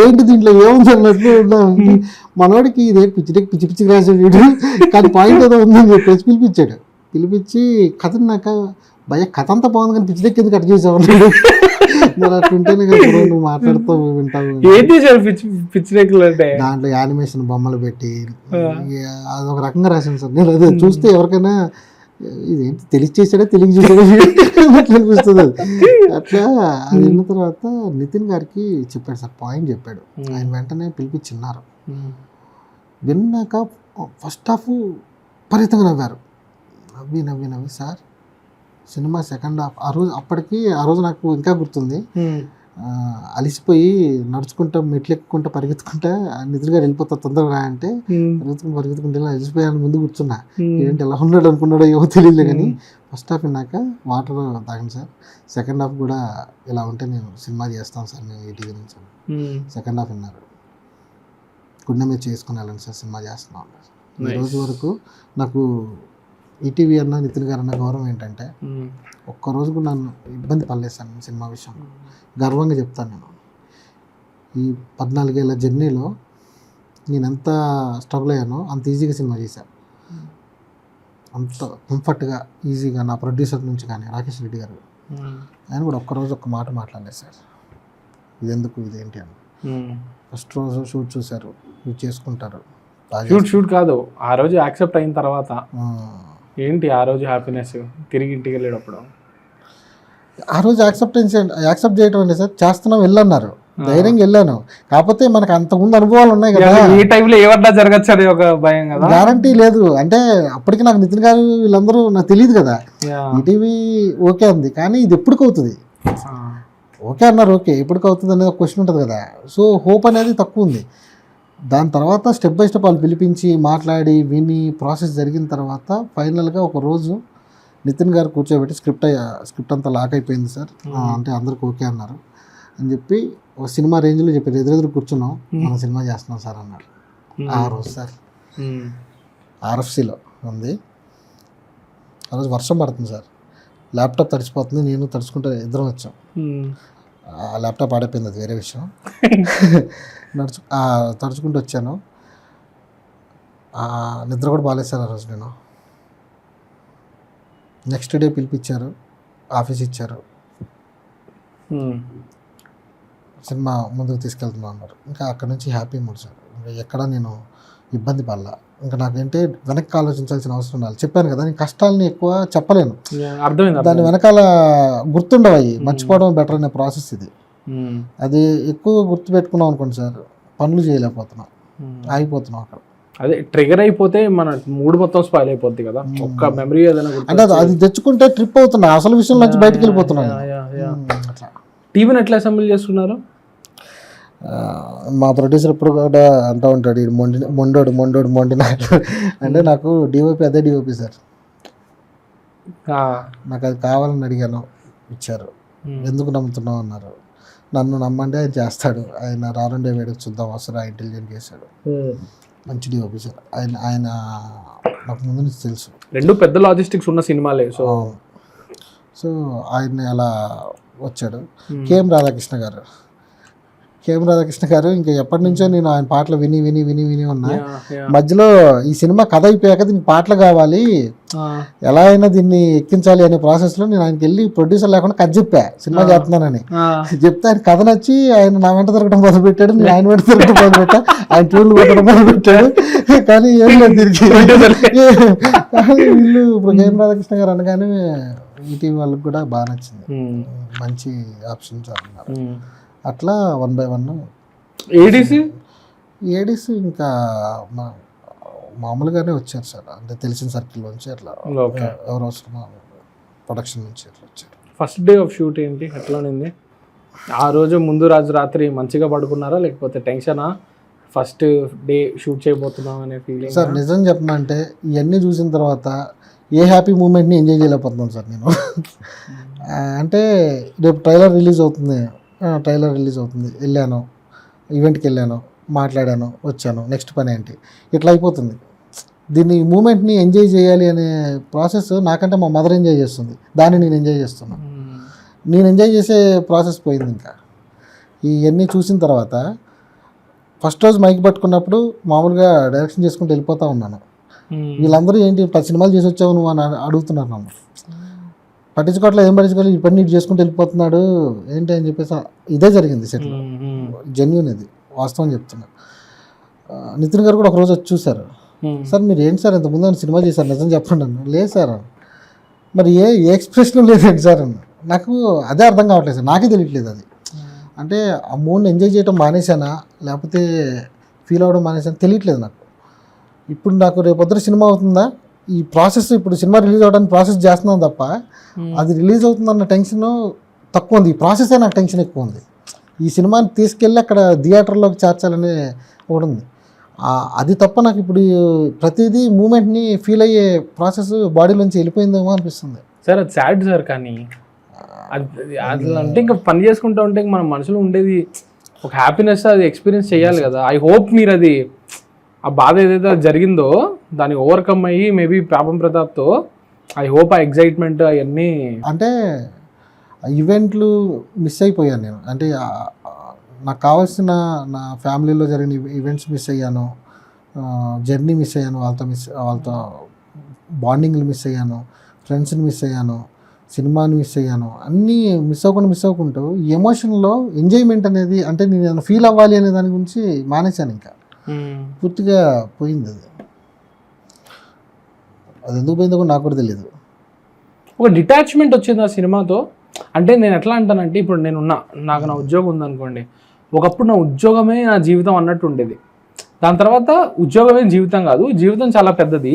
ఏంటి దీంట్లో ఏముంది అన్నట్లు ఉన్నాను. మనోడికి ఇదే పిచ్ డెక్ పిచ్చి రాసాడు కానీ పాయింట్ ఏదో ఉందని చెప్పేసి పిలిపించి కథ నాక భయ కథ అంతా బాగుంది కానీ పిచ్ డెక్ ఎందుకు కట్ చేసావు మరి అట్లుంటేనే కదా నువ్వు మాట్లాడుతావు వింటావు. దాంట్లో యానిమేషన్ బొమ్మలు పెట్టి అదొక రకంగా రాశాను సార్. నేను అదే చూస్తే ఎవరికైనా ఇదేంటి తెలియచేసాడా అనిపిస్తుంది. అట్లా అది విన్న తర్వాత నితిన్ గారికి చెప్పాడు సార్, పాయింట్ చెప్పాడు. ఆయన వెంటనే పిలిపించిన్నారు. విన్నాక ఫస్ట్ హాఫ్ విపరీతంగా నవ్వారు. నవ్వి సార్ సినిమా సెకండ్ హాఫ్ ఆ రోజు నాకు ఇంకా గుర్తుంది. అలిసిపోయి నడుచుకుంటా మెట్లు ఎక్కుకుంటా పరిగెత్తుకుంటా నిద్రగా వెళ్ళిపోతారు తొందరగా అంటే పరిగెత్తుకుంటే అలిసిపోయాను. ముందు కూర్చున్నా, ఏంటి ఎలా ఉన్నాడు అనుకున్నాడో ఏమో తెలియలే. కానీ ఫస్ట్ హాఫ్ విన్నాక వాటర్ తాగండి సార్, సెకండ్ హాఫ్ కూడా ఇలా ఉంటే నేను సినిమా చేస్తాను సార్ మేము ఈ టీవీ నుంచి. సెకండ్ హాఫ్ విన్నారు, గుండె మీద చేసుకుని వెళ్ళండి సార్ సినిమా చేస్తున్నాం. ఈ రోజు వరకు నాకు ఈటీవీ అన్న నితిన్ గారు అన్న గౌరవం ఏంటంటే ఒక్కరోజు కూడా నన్ను ఇబ్బంది పడలేదు సార్ సినిమా విషయంలో. గర్వంగా చెప్తాను, నేను ఈ 14 ఏళ్ళ జర్నీలో నేను ఎంత స్ట్రగుల్ అయ్యానో అంత ఈజీగా సినిమా చేశాను. అంత కంఫర్ట్గా ఈజీగా నా ప్రొడ్యూసర్ నుంచి కానీ రాకేష్ రెడ్డి గారు ఆయన కూడా ఒక్కరోజు ఒక్క మాట మాట్లాడలేదు సార్, ఇదెందుకు ఇదేంటి అని. ఫస్ట్ రోజు షూట్ చూశారు, మీరు చేసుకుంటారు. షూట్ కాదు, ఆ రోజు యాక్సెప్ట్ అయిన తర్వాత ఏంటి ఆ రోజు హ్యాపీనెస్? తిరిగి ఇంటికి వెళ్ళేటప్పుడు ఆ రోజు యాక్సెప్ట్ చేయడం అంటే సార్ చేస్తున్నాం వెళ్ళన్నారు, ధైర్యంగా వెళ్ళాను. కాకపోతే మనకు అంతకుముందు అనుభవాలు ఉన్నాయి కదా, ఈ టైంలో ఏమన్నా జరగచ్చు అనే ఒక భయం కదా, గ్యారంటీ లేదు. అంటే అప్పటికి నాకు నితిన్ గారు వీళ్ళందరూ నాకు తెలియదు కదా. ఈటీవీ ఓకే అంది కానీ ఇది ఎప్పటికి అవుతుంది, ఓకే అన్నారు, ఓకే ఎప్పటికి అవుతుంది అనేది ఒక క్వశ్చన్ ఉంటుంది కదా. సో హోప్ అనేది తక్కువ ఉంది. దాని తర్వాత స్టెప్ బై స్టెప్ వాళ్ళు పిలిపించి మాట్లాడి విని ప్రాసెస్ జరిగిన తర్వాత ఫైనల్గా ఒక రోజు నితిన్ గారు కూర్చోబెట్టి స్క్రిప్ట్ అంతా లాక్ అయిపోయింది సార్, అంటే అందరికి ఓకే అన్నారు అని చెప్పి ఒక సినిమా రేంజ్లో చెప్పారు. ఎదురెదురు కూర్చున్నాం, మనం సినిమా చేస్తున్నాం సార్ అన్నారు. ఆ రోజు సార్ ఆర్ఎఫ్సిలో ఉంది. ఆ రోజు వర్షం పడుతుంది సార్, ల్యాప్టాప్ తడిచిపోతుంది, నేను తడుచుకుంటే ఇద్దరం వచ్చాం. ఆ ల్యాప్టాప్ ఆడైపోయింది, అది వేరే విషయం. తడుచుకుంటూ వచ్చాను. నిద్ర కూడా బాగాలేదు సార్ ఆ రోజు. నేను నెక్స్ట్ డే పిలిపించారు, ఆఫీస్ ఇచ్చారు, సినిమా ముందుకు తీసుకెళ్తున్నా అన్నారు. ఇంకా అక్కడ నుంచి హ్యాపీ మూడ్ సార్. ఇంకా ఎక్కడ నేను ఇబ్బంది పడలా. ఇంకా నాకేంటే వెనక్కి ఆలోచించాల్సిన అవసరం లేదు. చెప్పాను కదా, నేను కష్టాలని ఎక్కువ చెప్పలేను, అర్థమైంది. దాని వెనకాల గుర్తుండవు, అవి మర్చిపోవడం బెటర్ అనే ప్రాసెస్ ఇది. అది ఎక్కువ గుర్తుపెట్టుకున్నాం అనుకోండి సార్, పనులు చేయలేకపోతున్నాం, ఆగిపోతున్నాం అక్కడ. అదే ట్రిగర్ అయిపోతే మన మూడ్ మొత్తం స్పాయిల్ అయిపోద్ది కదా. ఒక్క మెమరీ ఏదైనా అంటే అది తెచ్చుకుంటే ట్రిప్ అవుతున్నా, అసలు విషయం నుంచి బయటకు వెళ్ళిపోతున్నాను. టీవీని ఎట్లా అసెంబ్లీ చేస్తున్నారు? మా ప్రొడ్యూసర్ ఎప్పుడు కూడా అంటూ ఉంటాడు, మొండినాడు అంటే నాకు డిఓపి అదే డిఓపి సార్. నాకు అది కావాలని అడిగాను, ఇచ్చారు. ఎందుకు నమ్ముతున్నావు అన్నారు. నన్ను నమ్మండి, ఆయన చేస్తాడు. ఆయన రానుండే వేడుకు చూద్దాం వస్తారా ఇంటెలిజెంట్ చేశాడు. మంచి డిఓపి సార్ ఆయన. ఆయన నాకు ముందు నుంచి తెలుసు, రెండు పెద్ద లాజిస్టిక్స్ ఉన్న సినిమాలే. సో ఆయన అలా వచ్చాడు. కేఎం రాధాకృష్ణ గారు ఇంకా ఎప్పటి నుంచో నేను ఆయన పాటలు విని ఉన్నా. మధ్యలో ఈ సినిమా కథ అయిపోయాక దీనికి పాటలు కావాలి, ఎలా అయినా దీన్ని ఎక్కించాలి అనే ప్రాసెస్లో నేను ఆయనకి వెళ్ళి ప్రొడ్యూసర్ లేకుండా కథ చెప్పా, సినిమా చేస్తున్నానని చెప్తే ఆయన కథ నచ్చి ఆయన నా వెంట తిరగడం మొదలుపెట్టాడు, నేను ఆయన వెంట తిరగడం మొదలుపెట్టా, ఆయన ట్యూన్లు పెట్టడం మొదలుపెట్టాడు. కానీ ఏం లేదు దీనికి. వీళ్ళు ఇప్పుడు కేఎం రాధాకృష్ణ గారు అనగానే ఈటీవీ వాళ్ళకి కూడా బాగా నచ్చింది, మంచి ఆప్షన్స్ అన్నారు. అట్లా 1 by 1. ఏడీసీ ఇంకా మామూలుగానే వచ్చారు సార్, అంటే తెలిసిన సర్కిల్ నుంచి అట్లా ఎవరు అవసరమా ప్రొడక్షన్ నుంచి అట్లా వచ్చారు. ఫస్ట్ డే ఆఫ్ షూట్ ఏంటి, ఎట్లా ఉంది ఆ రోజు? ముందు రోజు రాత్రి మంచిగా పడుకున్నారా, లేకపోతే టెన్షనా? ఫస్ట్ డే షూట్ చేయబోతున్నాం అనే ఫీలింగ్? సార్ నిజం చెప్పమంటే ఇవన్నీ చూసిన తర్వాత ఏ హ్యాపీ మూమెంట్ని ఎంజాయ్ చేయలేకపోతున్నాను సార్ నేను. అంటే రేపు ట్రైలర్ రిలీజ్ అవుతుంది, వెళ్ళాను, ఈవెంట్కి వెళ్ళాను, మాట్లాడాను, వచ్చాను, నెక్స్ట్ పని ఏంటి, ఇట్లా అయిపోతుంది. దీన్ని మూమెంట్ని ఎంజాయ్ చేయాలి అనే ప్రాసెస్ నాకంటే మా మదర్ ఎంజాయ్ చేస్తుంది, దాన్ని నేను ఎంజాయ్ చేస్తున్నాను. నేను ఎంజాయ్ చేసే ప్రాసెస్ పోయింది. ఇంకా ఇవన్నీ చూసిన తర్వాత ఫస్ట్ రోజు మైక్ పట్టుకున్నప్పుడు మామూలుగా డైరెక్షన్ చేసుకుంటూ వెళ్ళిపోతూ ఉన్నాను. వీళ్ళందరూ ఏంటి 10 సినిమాలు చేసి వచ్చావు నువ్వు అని అడుగుతున్నారు నన్ను. పట్టించుకోవట్లేదు, ఏం పట్టించుకోవాలి, ఈ పని నీట్ చేసుకుంటూ వెళ్ళిపోతున్నాడు ఏంటి అని చెప్పేసి ఇదే జరిగింది సెట్లో. జెన్యూన్, ఇది వాస్తవం చెప్తున్నా. నితిన్ గారు కూడా ఒకరోజు వచ్చి చూశారు. సార్ మీరు ఏంటి సార్ ఇంతకుముందు అని సినిమా చేశారు, నిజం చెప్పండి అన్న. లేదు సార్, మరి ఏ ఎక్స్ప్రెషన్ లేదండి సార్ అన్న. నాకు అదే అర్థం కావట్లేదు సార్, నాకే తెలియట్లేదు అది. అంటే ఆ మూడ్ని ఎంజాయ్ చేయడం మానేశానా, లేకపోతే ఫీల్ అవ్వడం మానేశానా తెలియట్లేదు నాకు. ఇప్పుడు నాకు రేపొద్దు సినిమా అవుతుందా, ఈ ప్రాసెస్, ఇప్పుడు సినిమా రిలీజ్ అవ్వడానికి ప్రాసెస్ చేస్తున్నాను తప్ప అది రిలీజ్ అవుతుందన్న టెన్షన్ తక్కువ ఉంది. ఈ ప్రాసెసే నాకు టెన్షన్ ఎక్కువ ఉంది. ఈ సినిమాని తీసుకెళ్ళి అక్కడ థియేటర్లోకి చేర్చాలనే ఒకటి ఉంది. అది తప్ప నాకు ఇప్పుడు ప్రతిదీ మూమెంట్ని ఫీల్ అయ్యే ప్రాసెస్ బాడీలోంచి వెళ్ళిపోయిందేమో అనిపిస్తుంది సార్. అది సాడ్ సార్, కానీ అది అంటే ఇంకా పని చేసుకుంటూ ఉంటే మన మనసులో ఉండేది ఒక హ్యాపీనెస్, అది ఎక్స్పీరియన్స్ చేయాలి కదా. ఐ హోప్ మీరు అది ఆ బాధ ఏదైతే జరిగిందో దాన్ని ఓవర్కమ్ అయ్యి మేబీ పాపం ప్రతాప్తో ఐ హోప్ ఆ ఎగ్జైట్మెంట్ అవన్నీ. అంటే ఈవెంట్లు మిస్ అయిపోయాను నేను. అంటే నాకు కావాల్సిన నా ఫ్యామిలీలో జరిగిన ఈవెంట్స్ మిస్ అయ్యాను, జర్నీ మిస్ అయ్యాను, వాళ్ళతో బాండింగ్లు మిస్ అయ్యాను, ఫ్రెండ్స్ని మిస్ అయ్యాను, సినిమాని మిస్ అయ్యాను. అన్నీ మిస్ అవ్వకుంటూ ఈ ఎమోషన్లో ఎంజాయ్మెంట్ అనేది, అంటే నేను ఫీల్ అవ్వాలి అనే దాని గురించి మానేశాను. ఇంకా పూర్తిగా పోయింది అది ఎందుకు పోయిందో కూడా నాకు కూడా తెలియదు. ఒక డిటాచ్మెంట్ వచ్చింది ఆ సినిమాతో. అంటే నేను ఎట్లా అంటానంటే, ఇప్పుడు నాకు నా ఉద్యోగం ఉందనుకోండి, ఒకప్పుడు నా ఉద్యోగమే నా జీవితం అన్నట్టు ఉండేది. దాని తర్వాత ఉద్యోగమే జీవితం కాదు, జీవితం చాలా పెద్దది,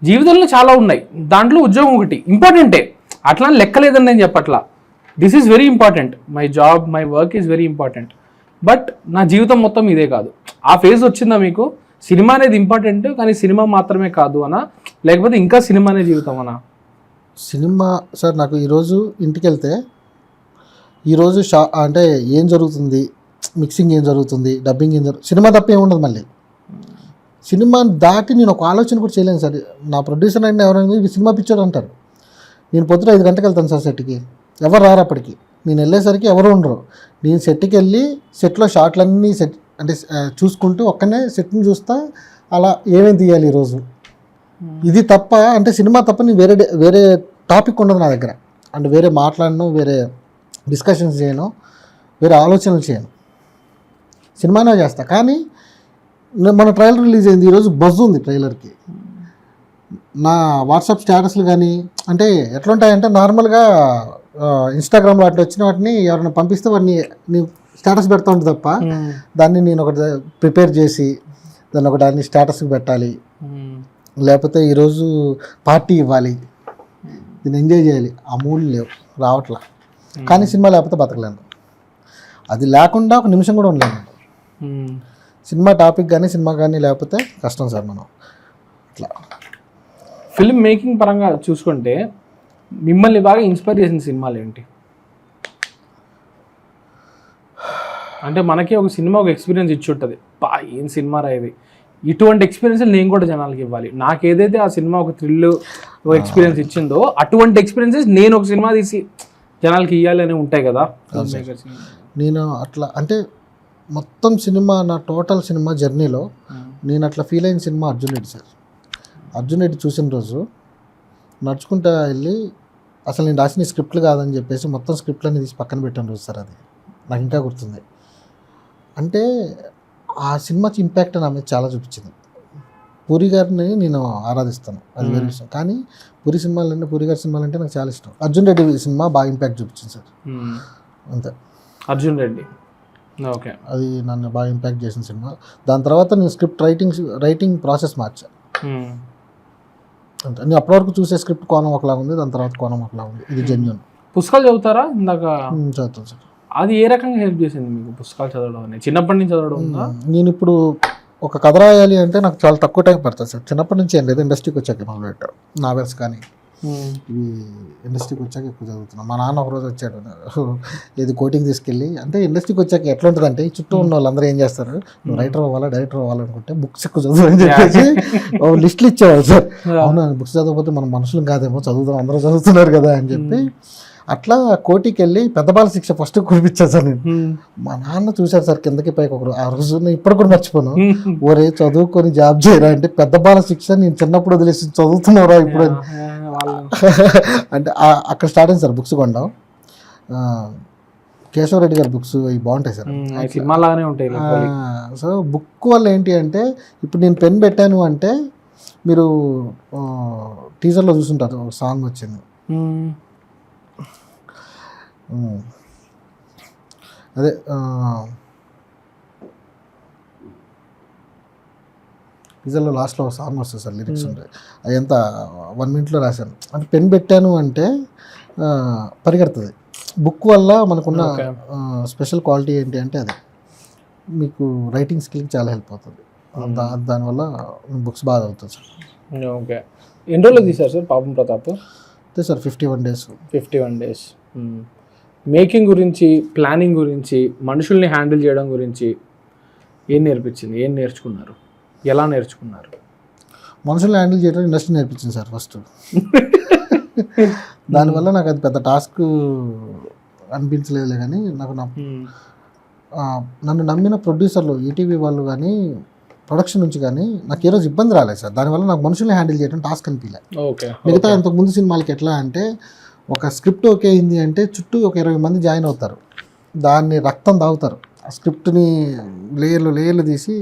జీవితంలో చాలా ఉన్నాయి, దాంట్లో ఉద్యోగం ఒకటి ఇంపార్టెంటే, అట్లా లెక్కలేదని నేను చెప్పట్లా. This is very important, my job, my work is very important. But నా జీవితం మొత్తం ఇదే కాదు. ఆ ఫేజ్ వచ్చిందా మీకు? సినిమా అనేది ఇంపార్టెంట్, కానీ సినిమా మాత్రమే కాదు అనా, లేకపోతే ఇంకా సినిమానే జీవితం అనా? సినిమా సార్, నాకు ఈరోజు ఇంటికి వెళ్తే ఈరోజు అంటే ఏం జరుగుతుంది, మిక్సింగ్ ఏం జరుగుతుంది, డబ్బింగ్ ఏం జరుగుతుంది, సినిమా తప్ప ఏముండదు. మళ్ళీ సినిమాని దాటి నేను ఒక ఆలోచన కూడా చేయలేను సార్. నా ప్రొడ్యూసర్ అంటే ఎవరైనా సినిమా పిక్చర్ అంటారు, నేను పొద్దున 5 గంటలకు వెళ్తాను సార్ సెట్కి, ఎవరు రారు అప్పటికి. నేను వెళ్ళేసరికి ఎవరు ఉండరు. నేను సెట్కి వెళ్ళి సెట్లో షాట్లన్నీ సెట్ అంటే చూసుకుంటూ ఒక్కనే సెట్ని చూస్తా, అలా ఏమేమి తీయాలి ఈరోజు, ఇది తప్ప అంటే సినిమా తప్ప నేను వేరే టాపిక్ ఉండదు నా దగ్గర. అంటే వేరే మాట్లాడను, వేరే డిస్కషన్స్ చేయను, వేరే ఆలోచనలు చేయను, సినిమానే చేస్తా. కానీ మన ట్రైలర్ రిలీజ్ అయింది, ఈరోజు బజ్ ఉంది ట్రైలర్కి. నా వాట్సాప్ స్టేటస్లు కానీ అంటే ఎట్లుంటాయంటే నార్మల్గా ఇన్స్టాగ్రామ్లో అట్లా వచ్చిన వాటిని ఎవరైనా పంపిస్తే వాటిని నీ స్టేటస్ పెడతా ఉంటుంది తప్ప దాన్ని నేను ఒకటి ప్రిపేర్ చేసి దాన్ని స్టేటస్కి పెట్టాలి, లేకపోతే ఈరోజు పార్టీ ఇవ్వాలి, దీన్ని ఎంజాయ్ చేయాలి, ఆ మూడు లేవు, రావట్లా. కానీ సినిమా లేకపోతే బతకలేను, అది లేకుండా ఒక నిమిషం కూడా ఉండలేను. సినిమా టాపిక్ కానీ సినిమా కానీ లేకపోతే కష్టం సార్. మనం అట్లా ఫిల్మ్ మేకింగ్ పరంగా చూసుకుంటే మిమ్మల్ని బాగా ఇన్స్పైర్ చేసిన సినిమాలు ఏంటి? అంటే మనకి ఒక సినిమా ఒక ఎక్స్పీరియన్స్ ఇచ్చి ఉంటుంది, ఏం సినిమా రా ఇది, ఇటువంటి ఎక్స్పీరియన్స్ నేను కూడా జనాలకి ఇవ్వాలి. నాకు ఏదైతే ఆ సినిమా ఒక థ్రిల్ ఒక ఎక్స్పీరియన్స్ ఇచ్చిందో అటువంటి ఎక్స్పీరియన్సెస్ నేను ఒక సినిమా తీసి జనాలకి ఇవ్వాలి అని ఉంటాయి కదా. నేను అట్లా అంటే మొత్తం సినిమా నా టోటల్ సినిమా జర్నీలో నేను అట్లా ఫీల్ అయిన సినిమా అర్జున్ రెడ్డి సార్. అర్జున్ రెడ్డి చూసిన రోజు నడుచుకుంటా వెళ్ళి అసలు నేను రాసిన స్క్రిప్ట్లు కాదని చెప్పేసి మొత్తం స్క్రిప్ట్లన్నీ తీసి పక్కన పెట్టాను రోజు సార్. అది నాకు ఇంకా గుర్తుంది. అంటే ఆ సినిమాకి ఇంపాక్ట్ నా మీద చాలా చూపించింది. పూరి గారిని నేను ఆరాధిస్తాను, అది వేరే విషయం. కానీ పూరి గారి సినిమాలు అంటే నాకు చాలా ఇష్టం. అర్జున్ రెడ్డి సినిమా బాగా ఇంపాక్ట్ చూపించింది సార్, అంతే. అర్జున్ రెడ్డి ఓకే, అది నన్ను బాగా ఇంపాక్ట్ చేసిన సినిమా. దాని తర్వాత నేను స్క్రిప్ట్ రైటింగ్ ప్రాసెస్ మార్చాను. అంటే నేను అప్పటి వరకు చూసే స్క్రిప్ట్ కోణం ఒకలా ఉంది, దాని తర్వాత కోణం ఒకలా ఉంది. ఇది జెన్యూన్. పుస్తకాలు చదువుతారా? ఇందాక చదువుతాను సార్. అది ఏ రకంగా హెల్ప్ చేసింది మీకు పుస్తకాలు చదవడం అనేది? చిన్నప్పటి నుంచి చదవడం ఉందా? నేను ఇప్పుడు ఒక కథ రాయాలి అంటే నాకు చాలా తక్కువ టైం పడుతుంది సార్. చిన్నప్పటి నుంచి ఏం లేదు, ఇండస్ట్రీకి వచ్చాక మొదలు పెట్టాడు. నావెల్స్ కానీ ఇవి ఇండస్ట్రీకి వచ్చాక ఎక్కువ చదువుతున్నాను. మా నాన్న ఒకరోజు వచ్చాడు, ఇది కోటింగ్ తీసుకెళ్ళి, అంటే ఇండస్ట్రీకి వచ్చాక ఎట్లా ఉంటుంది అంటే చుట్టూ ఉన్న వాళ్ళందరూ ఏం చేస్తారు, నువ్వు రైటర్ అవ్వాలా డైరెక్టర్ అవ్వాలనుకుంటే బుక్స్ ఎక్కువ చదువు అని చెప్పేసి లిస్టులు ఇచ్చేవాళ్ళు సార్. అవునా, బుక్స్ చదవకపోతే మనం మనుషులు కాదేమో, చదువుతాం, అందరూ చదువుతున్నారు కదా అని చెప్పి అట్లా కోటికి వెళ్ళి పెద్ద బాల శిక్ష ఫస్ట్ కురిపించాను సార్ నేను. మా నాన్న చూశారు సార్ కిందకి పైకి ఒకరు. ఆ రోజు నేను ఇప్పుడు కూడా మర్చిపోను, ఓరే చదువుకొని జాబ్ చేయరా అంటే పెద్ద బాల శిక్ష నేను చిన్నప్పుడు వదిలేసి చదువుతున్నారా ఇప్పుడు అంటే అక్కడ స్టార్ట్ అయింది సార్ బుక్స్ కొనడం. కేశవరెడ్డి గారి బుక్స్ అవి బాగుంటాయి సార్, సినిమాలాగానే ఉంటాయి. సో బుక్ వల్ల ఏంటి అంటే ఇప్పుడు నేను పెన్ పెట్టాను అంటే మీరు టీజర్లో చూసుంటారు, ఒక సాంగ్ వచ్చింది, అదే టీజర్లో లాస్ట్లో ఒక సాంగ్ వస్తుంది సార్, లిరిక్స్ ఉంటాయి. అది ఎంత 1 minute రాశాను. అంటే పెన్ పెట్టాను అంటే పరిగెడుతుంది. బుక్ వల్ల మనకున్న స్పెషల్ క్వాలిటీ ఏంటి అంటే అది మీకు రైటింగ్ స్కిల్కి చాలా హెల్ప్ అవుతుంది. దానివల్ల బుక్స్ బాగా అవుతుంది సార్. ఓకే, ఎన్ని రోజులు తీశారు సార్ పాపం ప్రతాప్? అంతే సార్, 51 days. 51 days. మేకింగ్ గురించి, ప్లానింగ్ గురించి, మనుషుల్ని హ్యాండిల్ చేయడం గురించి ఏం నేర్పించింది? ఏం నేర్చుకున్నారు? ఎలా నేర్చుకున్నారు? మనుషుల్ని హ్యాండిల్ చేయడం ఇండస్ట్రీ నేర్పించింది సార్ ఫస్ట్. దానివల్ల నాకు అది పెద్ద టాస్క్ అనిపించలేదు. కానీ నాకు నన్ను నమ్మిన ప్రొడ్యూసర్లు, ఈటీవీ వాళ్ళు కానీ ప్రొడక్షన్ నుంచి కానీ నాకు ఏ రోజు ఇబ్బంది రాలేదు సార్. దానివల్ల నాకు మనుషుల్ని హ్యాండిల్ చేయడం టాస్క్ అనిపించలేదు. మిగతా ఇంతకుముందు సినిమాలకి ఎట్లా అంటే ఒక స్క్రిప్ట్ ఓకే అయింది అంటే చుట్టూ ఒక 20 మంది జాయిన్ అవుతారు, దాన్ని రక్తం తాగుతారు. ఆ స్క్రిప్ట్ని లేయర్లు తీసి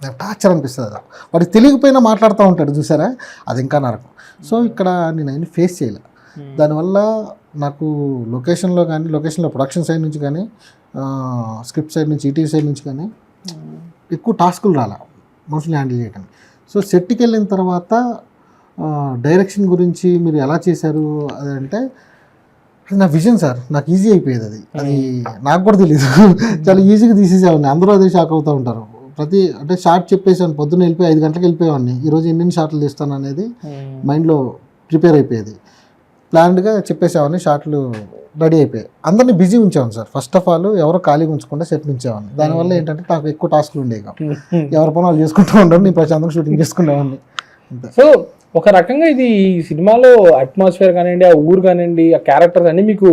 నాకు టార్చర్ అనిపిస్తుంది. అది వాడికి తెలియకపోయినా మాట్లాడుతూ ఉంటాడు చూసారా, అది ఇంకా నరకం. సో ఇక్కడ నేను అవన్నీ ఫేస్ చేయలే. దానివల్ల నాకు లొకేషన్లో ప్రొడక్షన్ సైడ్ నుంచి కానీ స్క్రిప్ట్ సైడ్ నుంచి ఈటీవీ సైడ్ నుంచి కానీ ఎక్కువ టాస్కులు రాలా మనుషులు హ్యాండిల్ చేయడానికి. సో సెట్కి వెళ్ళిన తర్వాత డైరెక్షన్ గురించి మీరు ఎలా చేశారు అది అంటే అది నా విజన్ సార్. నాకు ఈజీ అయిపోయేది అది నాకు కూడా తెలియదు. చాలా ఈజీగా తీసేసేవాడిని, అందరూ అదే షాక్ అవుతూ ఉంటారు. అంటే షార్ట్ చెప్పేసాను, పొద్దున్న వెళ్ళిపోయి 5 గంటలకు వెళ్ళిపోయేవాడిని. ఈరోజు ఎన్ని షార్ట్లు తీస్తాను అనేది మైండ్లో ప్రిపేర్ అయిపోయేది. ప్లాన్డ్గా చెప్పేసేవాడిని, షార్ట్లు రెడీ అయిపోయాయి. అందరినీ బిజీ ఉంచేవాడిని సార్. ఫస్ట్ ఆఫ్ ఆల్ ఎవరో ఖాళీగా ఉంచకుండా సెట్ ఉంచేవాడిని. దానివల్ల ఏంటంటే నాకు ఎక్కువ టాస్క్లు ఉండేవి. ఎవరి పని వాళ్ళు చేసుకుంటూ ఉండరు, నేను ప్రశాంతంగా షూటింగ్ చేసుకునేవాడిని. సో ఒక రకంగా ఇది ఈ సినిమాలో అట్మాస్ఫియర్ కానివ్వండి, ఆ ఊరు కానివ్వండి, ఆ క్యారెక్టర్స్ అన్నీ మీకు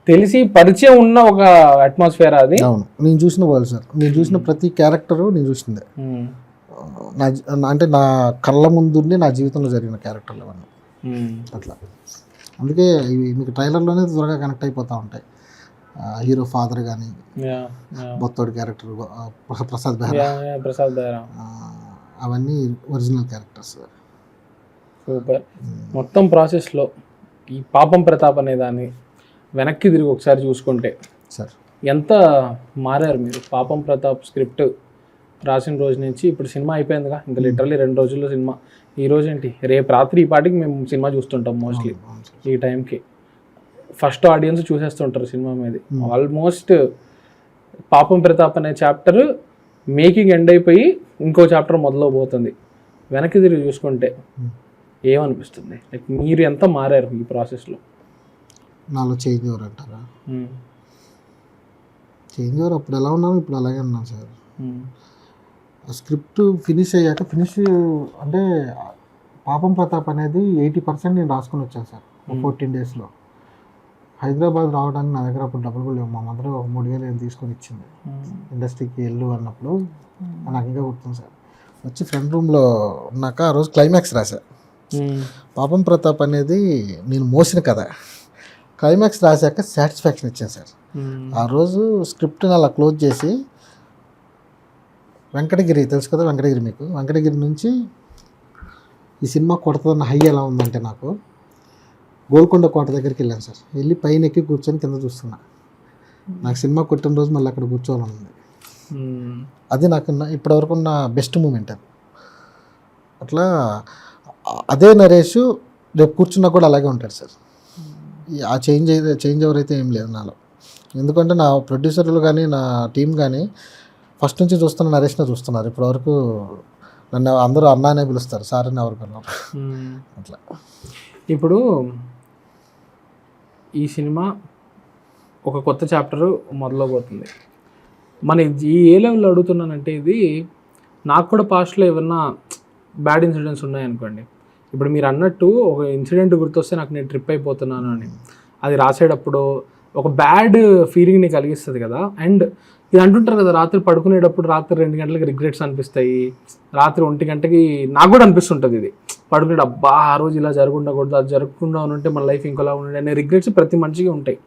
తెలిసి పరిచయం ఉన్న ఒక అట్మాస్ఫియర్ అది. అవును, నేను చూసిన వాళ్ళు సార్, నేను చూసిన ప్రతి క్యారెక్టరు నేను చూసిందే. అంటే నా కళ్ళ ముందుండి నా జీవితంలో జరిగిన క్యారెక్టర్లు అవన్నీ అట్లా. అందుకే ఇవి మీకు ట్రైలర్లోనే త్వరగా కనెక్ట్ అయిపోతూ ఉంటాయి. హీరో ఫాదర్ కానీ, బొత్తోడి క్యారెక్టర్ ప్రసాద్ బెహ్రా, అవన్నీ ఒరిజినల్ క్యారెక్టర్స్. సూపర్. మొత్తం ప్రాసెస్లో ఈ పాపం ప్రతాప్ అనే దాన్ని వెనక్కి తిరిగి ఒకసారి చూసుకుంటే సార్ ఎంత మారారు మీరు? పాపం ప్రతాప్ స్క్రిప్ట్ రాసిన రోజు నుంచి ఇప్పుడు సినిమా అయిపోయిందిగా, ఇంకా లిటరల్లీ 2 రోజుల్లో సినిమా. ఈ రోజు ఏంటి, రేపు రాత్రి ఈ పాటికి మేము సినిమా చూస్తుంటాం మోస్ట్లీ. ఈ టైంకి ఫస్ట్ ఆడియన్స్ చూసేస్తుంటారు సినిమా మీద. ఆల్మోస్ట్ పాపం ప్రతాప్ అనే చాప్టర్ మేకింగ్ ఎండ్ అయిపోయి ఇంకో చాప్టర్ మొదలవబోతుంది. వెనక్కి తిరిగి చూసుకుంటే ఏమనిపిస్తుంది? లైక్ మీరు ఎంత మారారు ఈ ప్రాసెస్లో? నాలో చేంజ్ ఓవర్ అంటారా? చేంజ్ ఓవర్ అప్పుడు ఎలా ఉన్నాను, ఇప్పుడు అలాగే ఉన్నాను సార్. స్క్రిప్ట్ ఫినిష్ అయ్యాక అంటే పాపం ప్రతాప్ అనేది 80% నేను రాసుకొని వచ్చాను సార్ 14 డేస్లో. హైదరాబాద్ రావడానికి నా దగ్గర అప్పుడు డబ్బులు కూడా లేవు. మా మదర్ 3,000 ఏం తీసుకొని ఇచ్చింది ఇండస్ట్రీకి వెళ్ళు అన్నప్పుడు. నాకు ఇంకా గుర్తుంది సార్. వచ్చి ఫ్రంట్ రూమ్లో ఉన్నాక ఆ రోజు క్లైమాక్స్ రాశా. పాపం ప్రతాప్ అనేది నేను మోసిన కథ. క్లైమాక్స్ రాశాక సాటిస్ఫాక్షన్ ఇచ్చాను సార్. ఆ రోజు స్క్రిప్ట్ని అలా క్లోజ్ చేసి వెంకటగిరి తెలుసు కదా, వెంకటగిరి మీకు, వెంకటగిరి నుంచి ఈ సినిమా కొడుతుందన్న హై ఎలా ఉందంటే నాకు గోల్కొండ కోట దగ్గరికి వెళ్ళాను సార్. వెళ్ళి పైన ఎక్కి కూర్చొని కింద చూస్తున్నా. నాకు సినిమా కొట్టిన రోజు మళ్ళీ అక్కడ కూర్చోవాలని ఉంది. అది నాకు ఇప్పటివరకు ఉన్న బెస్ట్ మూమెంట్ అది. అట్లా అదే నరేష్ రేపు కూర్చున్నా కూడా అలాగే ఉంటాడు సార్. ఆ చేంజ్ ఎవరైతే ఏం లేదు నాలో. ఎందుకంటే నా ప్రొడ్యూసర్లు కానీ నా టీం కానీ ఫస్ట్ నుంచి చూస్తున్న నరేష్నే చూస్తున్నారు. ఇప్పటివరకు నన్ను అందరూ అన్నానే పిలుస్తారు, సార్ అని ఎవరు పిల్లలు అట్లా. ఇప్పుడు ఈ సినిమా ఒక కొత్త చాప్టర్ మొదలవబోతుంది. మన ఈ ఏ లెవెల్లో అడుగుతున్నానంటే, ఇది నాకు కూడా పాస్ట్లో ఏమన్నా బ్యాడ్ ఇన్సిడెంట్స్ ఉన్నాయనుకోండి. ఇప్పుడు మీరు అన్నట్టు ఒక ఇన్సిడెంట్ గుర్తొస్తే నాకు నేను ట్రిప్ అయిపోతున్నాను అని, అది రాసేటప్పుడు ఒక బ్యాడ్ ఫీలింగ్ని కలిగిస్తుంది కదా. అండ్ ఇది అంటుంటారు కదా, రాత్రి పడుకునేటప్పుడు రాత్రి 2 గంటలకు రిగ్రెట్స్ అనిపిస్తాయి, రాత్రి 1 గంటకి నాకు కూడా అనిపిస్తుంటుంది. ఇది పడుకునేటప్పుడు అబ్బా ఆ రోజు ఇలా జరగకూడదు, అది జరగకుండా ఉంటే మన లైఫ్ ఇంకోలా ఉండే అనే రిగ్రెట్స్ ప్రతి మనిషికి ఉంటాయి.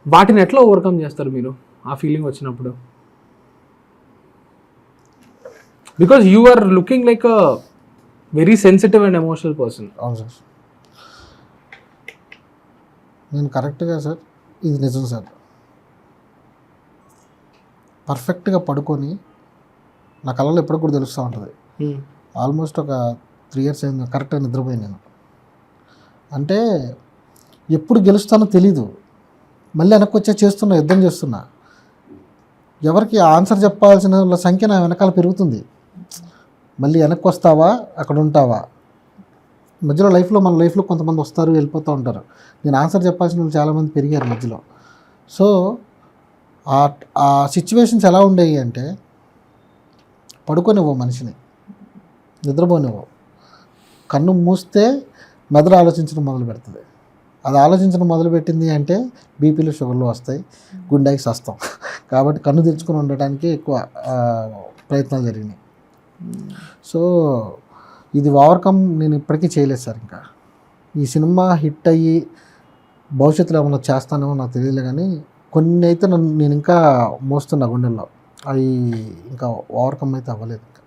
వాటిని ఎట్లా ఓవర్కమ్ చేస్తారు మీరు ఆ ఫీలింగ్ వచ్చినప్పుడు? Because you are looking like a very sensitive and emotional person. అవును సార్, నేను కరెక్ట్గా సార్, ఇది నిజం సార్. పర్ఫెక్ట్గా పడుకొని నా కళ్ళలో ఎప్పటికి కూడా తెలుస్తూ ఉంటుంది. ఆల్మోస్ట్ ఒక 3 years అయింది కరెక్ట్గా నిద్రపోయి నేను. అంటే ఎప్పుడు గెలుస్తానో తెలీదు, మళ్ళీ వెనక్కి వచ్చే యుద్ధం చేస్తున్నా. ఎవరికి ఆన్సర్ చెప్పాల్సిన వాళ్ళ సంఖ్య నా వెనకాల పెరుగుతుంది. మళ్ళీ వెనక్కి వస్తావా, అక్కడ ఉంటావా? మధ్యలో మన లైఫ్లో కొంతమంది వస్తారు, వెళ్ళిపోతూ ఉంటారు. నేను ఆన్సర్ చెప్పాల్సిన వాళ్ళు చాలామంది పెరిగారు మధ్యలో. సో ఆ సిచ్యువేషన్స్ ఎలా ఉండేవి అంటే, పడుకోనివ్వు మనిషిని, నిద్రపోనివ్వు. కన్ను మూస్తే మెదడు ఆలోచించడం మొదలు పెడుతుంది. అది ఆలోచించడం మొదలుపెట్టింది అంటే బీపీలు షుగర్లు వస్తాయి, గుండెకి వస్తాం. కాబట్టి కన్ను తెరుచుకొని ఉండటానికి ఎక్కువ ప్రయత్నాలు జరిగినాయి. సో ఇది ఓవర్కమ్ నేను ఇప్పటికీ చేయలేదు సార్. ఇంకా ఈ సినిమా హిట్ అయ్యి భవిష్యత్తులో ఏమన్నా చేస్తానేమో నాకు తెలియలే, కానీ కొన్ని అయితే నేను ఇంకా మోస్తున్నా గుండెల్లో. అవి ఇంకా ఓవర్కమ్ అయితే అవ్వలేదు. ఇంకా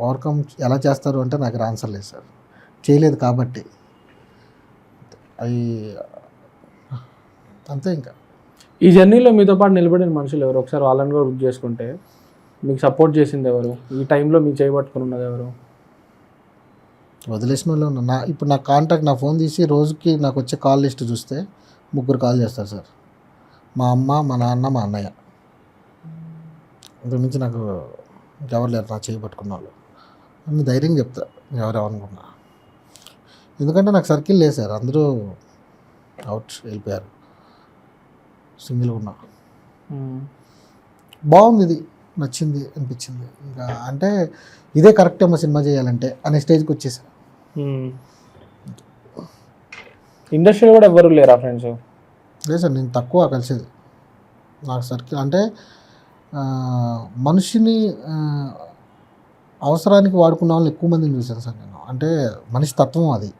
ఓవర్కమ్ ఎలా చేస్తారు అంటే నాకు ఆన్సర్ లేదు సార్, చేయలేదు కాబట్టి. అవి అంతే. ఇంకా ఈ జర్నీలో మీతో పాటు నిలబడిన మనుషులు ఎవరు? ఒకసారి వాళ్ళని కూడా గుర్తు చేసుకుంటే, మీకు సపోర్ట్ చేసింది ఎవరు? ఈ టైంలో మీకు చేయబట్టుకుని ఉన్నది ఎవరు? వదిలేసిన వాళ్ళు ఉన్నా. ఇప్పుడు నా కాంటాక్ట్, నా ఫోన్ తీసి రోజుకి నాకు వచ్చే కాల్ లిస్ట్ చూస్తే 3 కాల్ చేస్తారు సార్. మా అమ్మ, మా నాన్న, మా అన్నయ్య. అంతకుమించి నాకు ఇంకెవరు లేరు నా చేయబట్టుకున్న వాళ్ళు. నేను ధైర్యంగా చెప్తా ఎవరెవరనుకున్నా. ఎందుకంటే నాకు సర్కిల్ లేదు సార్, అందరూ అవుట్ వెళ్ళిపోయారు, సింగిల్గా ఉన్నా. బాగుంది, ఇది నచ్చింది అనిపించింది. ఇంకా అంటే ఇదే కరెక్ట్ ఏమో సినిమా చేయాలంటే అనే స్టేజ్కి వచ్చేసా. ఇండస్ట్రీలో కూడా ఎవరు లేరా ఫ్రెండ్స్? లేదు సార్, నేను తక్కువ కలిసేది. నాకు సర్కిల్ అంటే మనిషిని అవసరానికి వాడుకున్న వాళ్ళని ఎక్కువ మందిని చూశాను సార్ నేను. అంటే మనిషి తత్వం అది.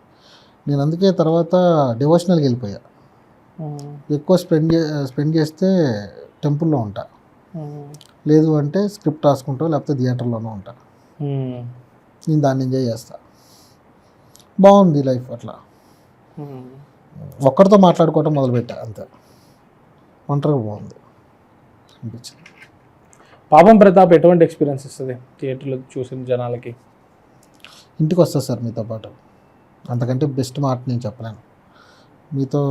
నేను అందుకే తర్వాత డివోషనల్కి వెళ్ళిపోయా. ఎక్కువ స్పెండ్ చేస్తే టెంపుల్లో ఉంటా, లేదు అంటే స్క్రిప్ట్ రాసుకుంటా, లేకపోతే థియేటర్లోనూ ఉంటా. నేను దాన్ని ఎంజాయ్ చేస్తా. బాగుంది లైఫ్ అట్లా. ఒక్కరితో మాట్లాడుకోవటం మొదలుపెట్టా అంతే, ఒంటరిగా బాగుంది అనిపించింది. పాపం ప్రతాప్ ఎటువంటి ఎక్స్పీరియన్స్ ఇస్తుంది థియేటర్లో చూసిన జనాలకి? ఇంటికి వస్తుంది సార్ మీతో పాటు. అంతకంటే బెస్ట్ మాట నేను చెప్పలేను. మీతో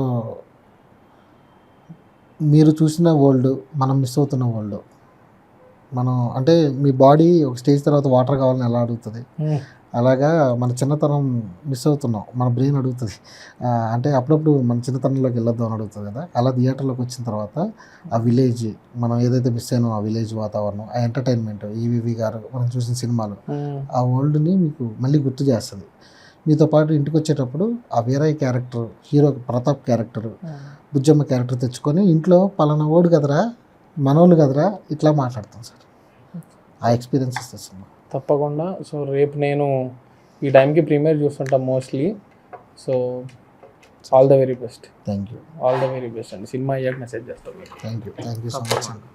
మీరు చూసిన వరల్డ్, మనం మిస్ అవుతున్న వరల్డ్. మనం అంటే మీ బాడీ ఒక స్టేజ్ తర్వాత వాటర్ కావాలని ఎలా అడుగుతుంది, అలాగా మన చిన్నతనం మిస్ అవుతున్నాం, మన బ్రెయిన్ అడుగుతుంది. అంటే అప్పుడప్పుడు మన చిన్నతనంలోకి వెళ్ళొద్దాం అని అడుగుతుంది కదా. అలా థియేటర్లోకి వచ్చిన తర్వాత ఆ విలేజ్, మనం ఏదైతే మిస్ అయినా ఆ విలేజ్ వాతావరణం, ఆ ఎంటర్టైన్మెంట్, ఈవీవి గారు మనం చూసిన సినిమాలు, ఆ వరల్డ్ని మీకు మళ్ళీ గుర్తు చేస్తుంది. మీతో పాటు ఇంటికి వచ్చేటప్పుడు ఆ Veerayya character, hero Pratap character, Bujjamma character తెచ్చుకొని ఇంట్లో పలానా ఓడు కదరా, మనోళ్ళు కదరా, ఇట్లా మాట్లాడతాం సార్. ఆ ఎక్స్పీరియన్స్ ఇస్తుంది సినిమా తప్పకుండా. సో రేపు నేను ఈ టైంకి ప్రీమియర్ చూస్తుంటాను mostly. So all the very best. Thank you. All the very best అండి. సినిమా అయ్యాక మెసేజ్ చేస్తాను. థ్యాంక్ యూ సో మచ్ అండి.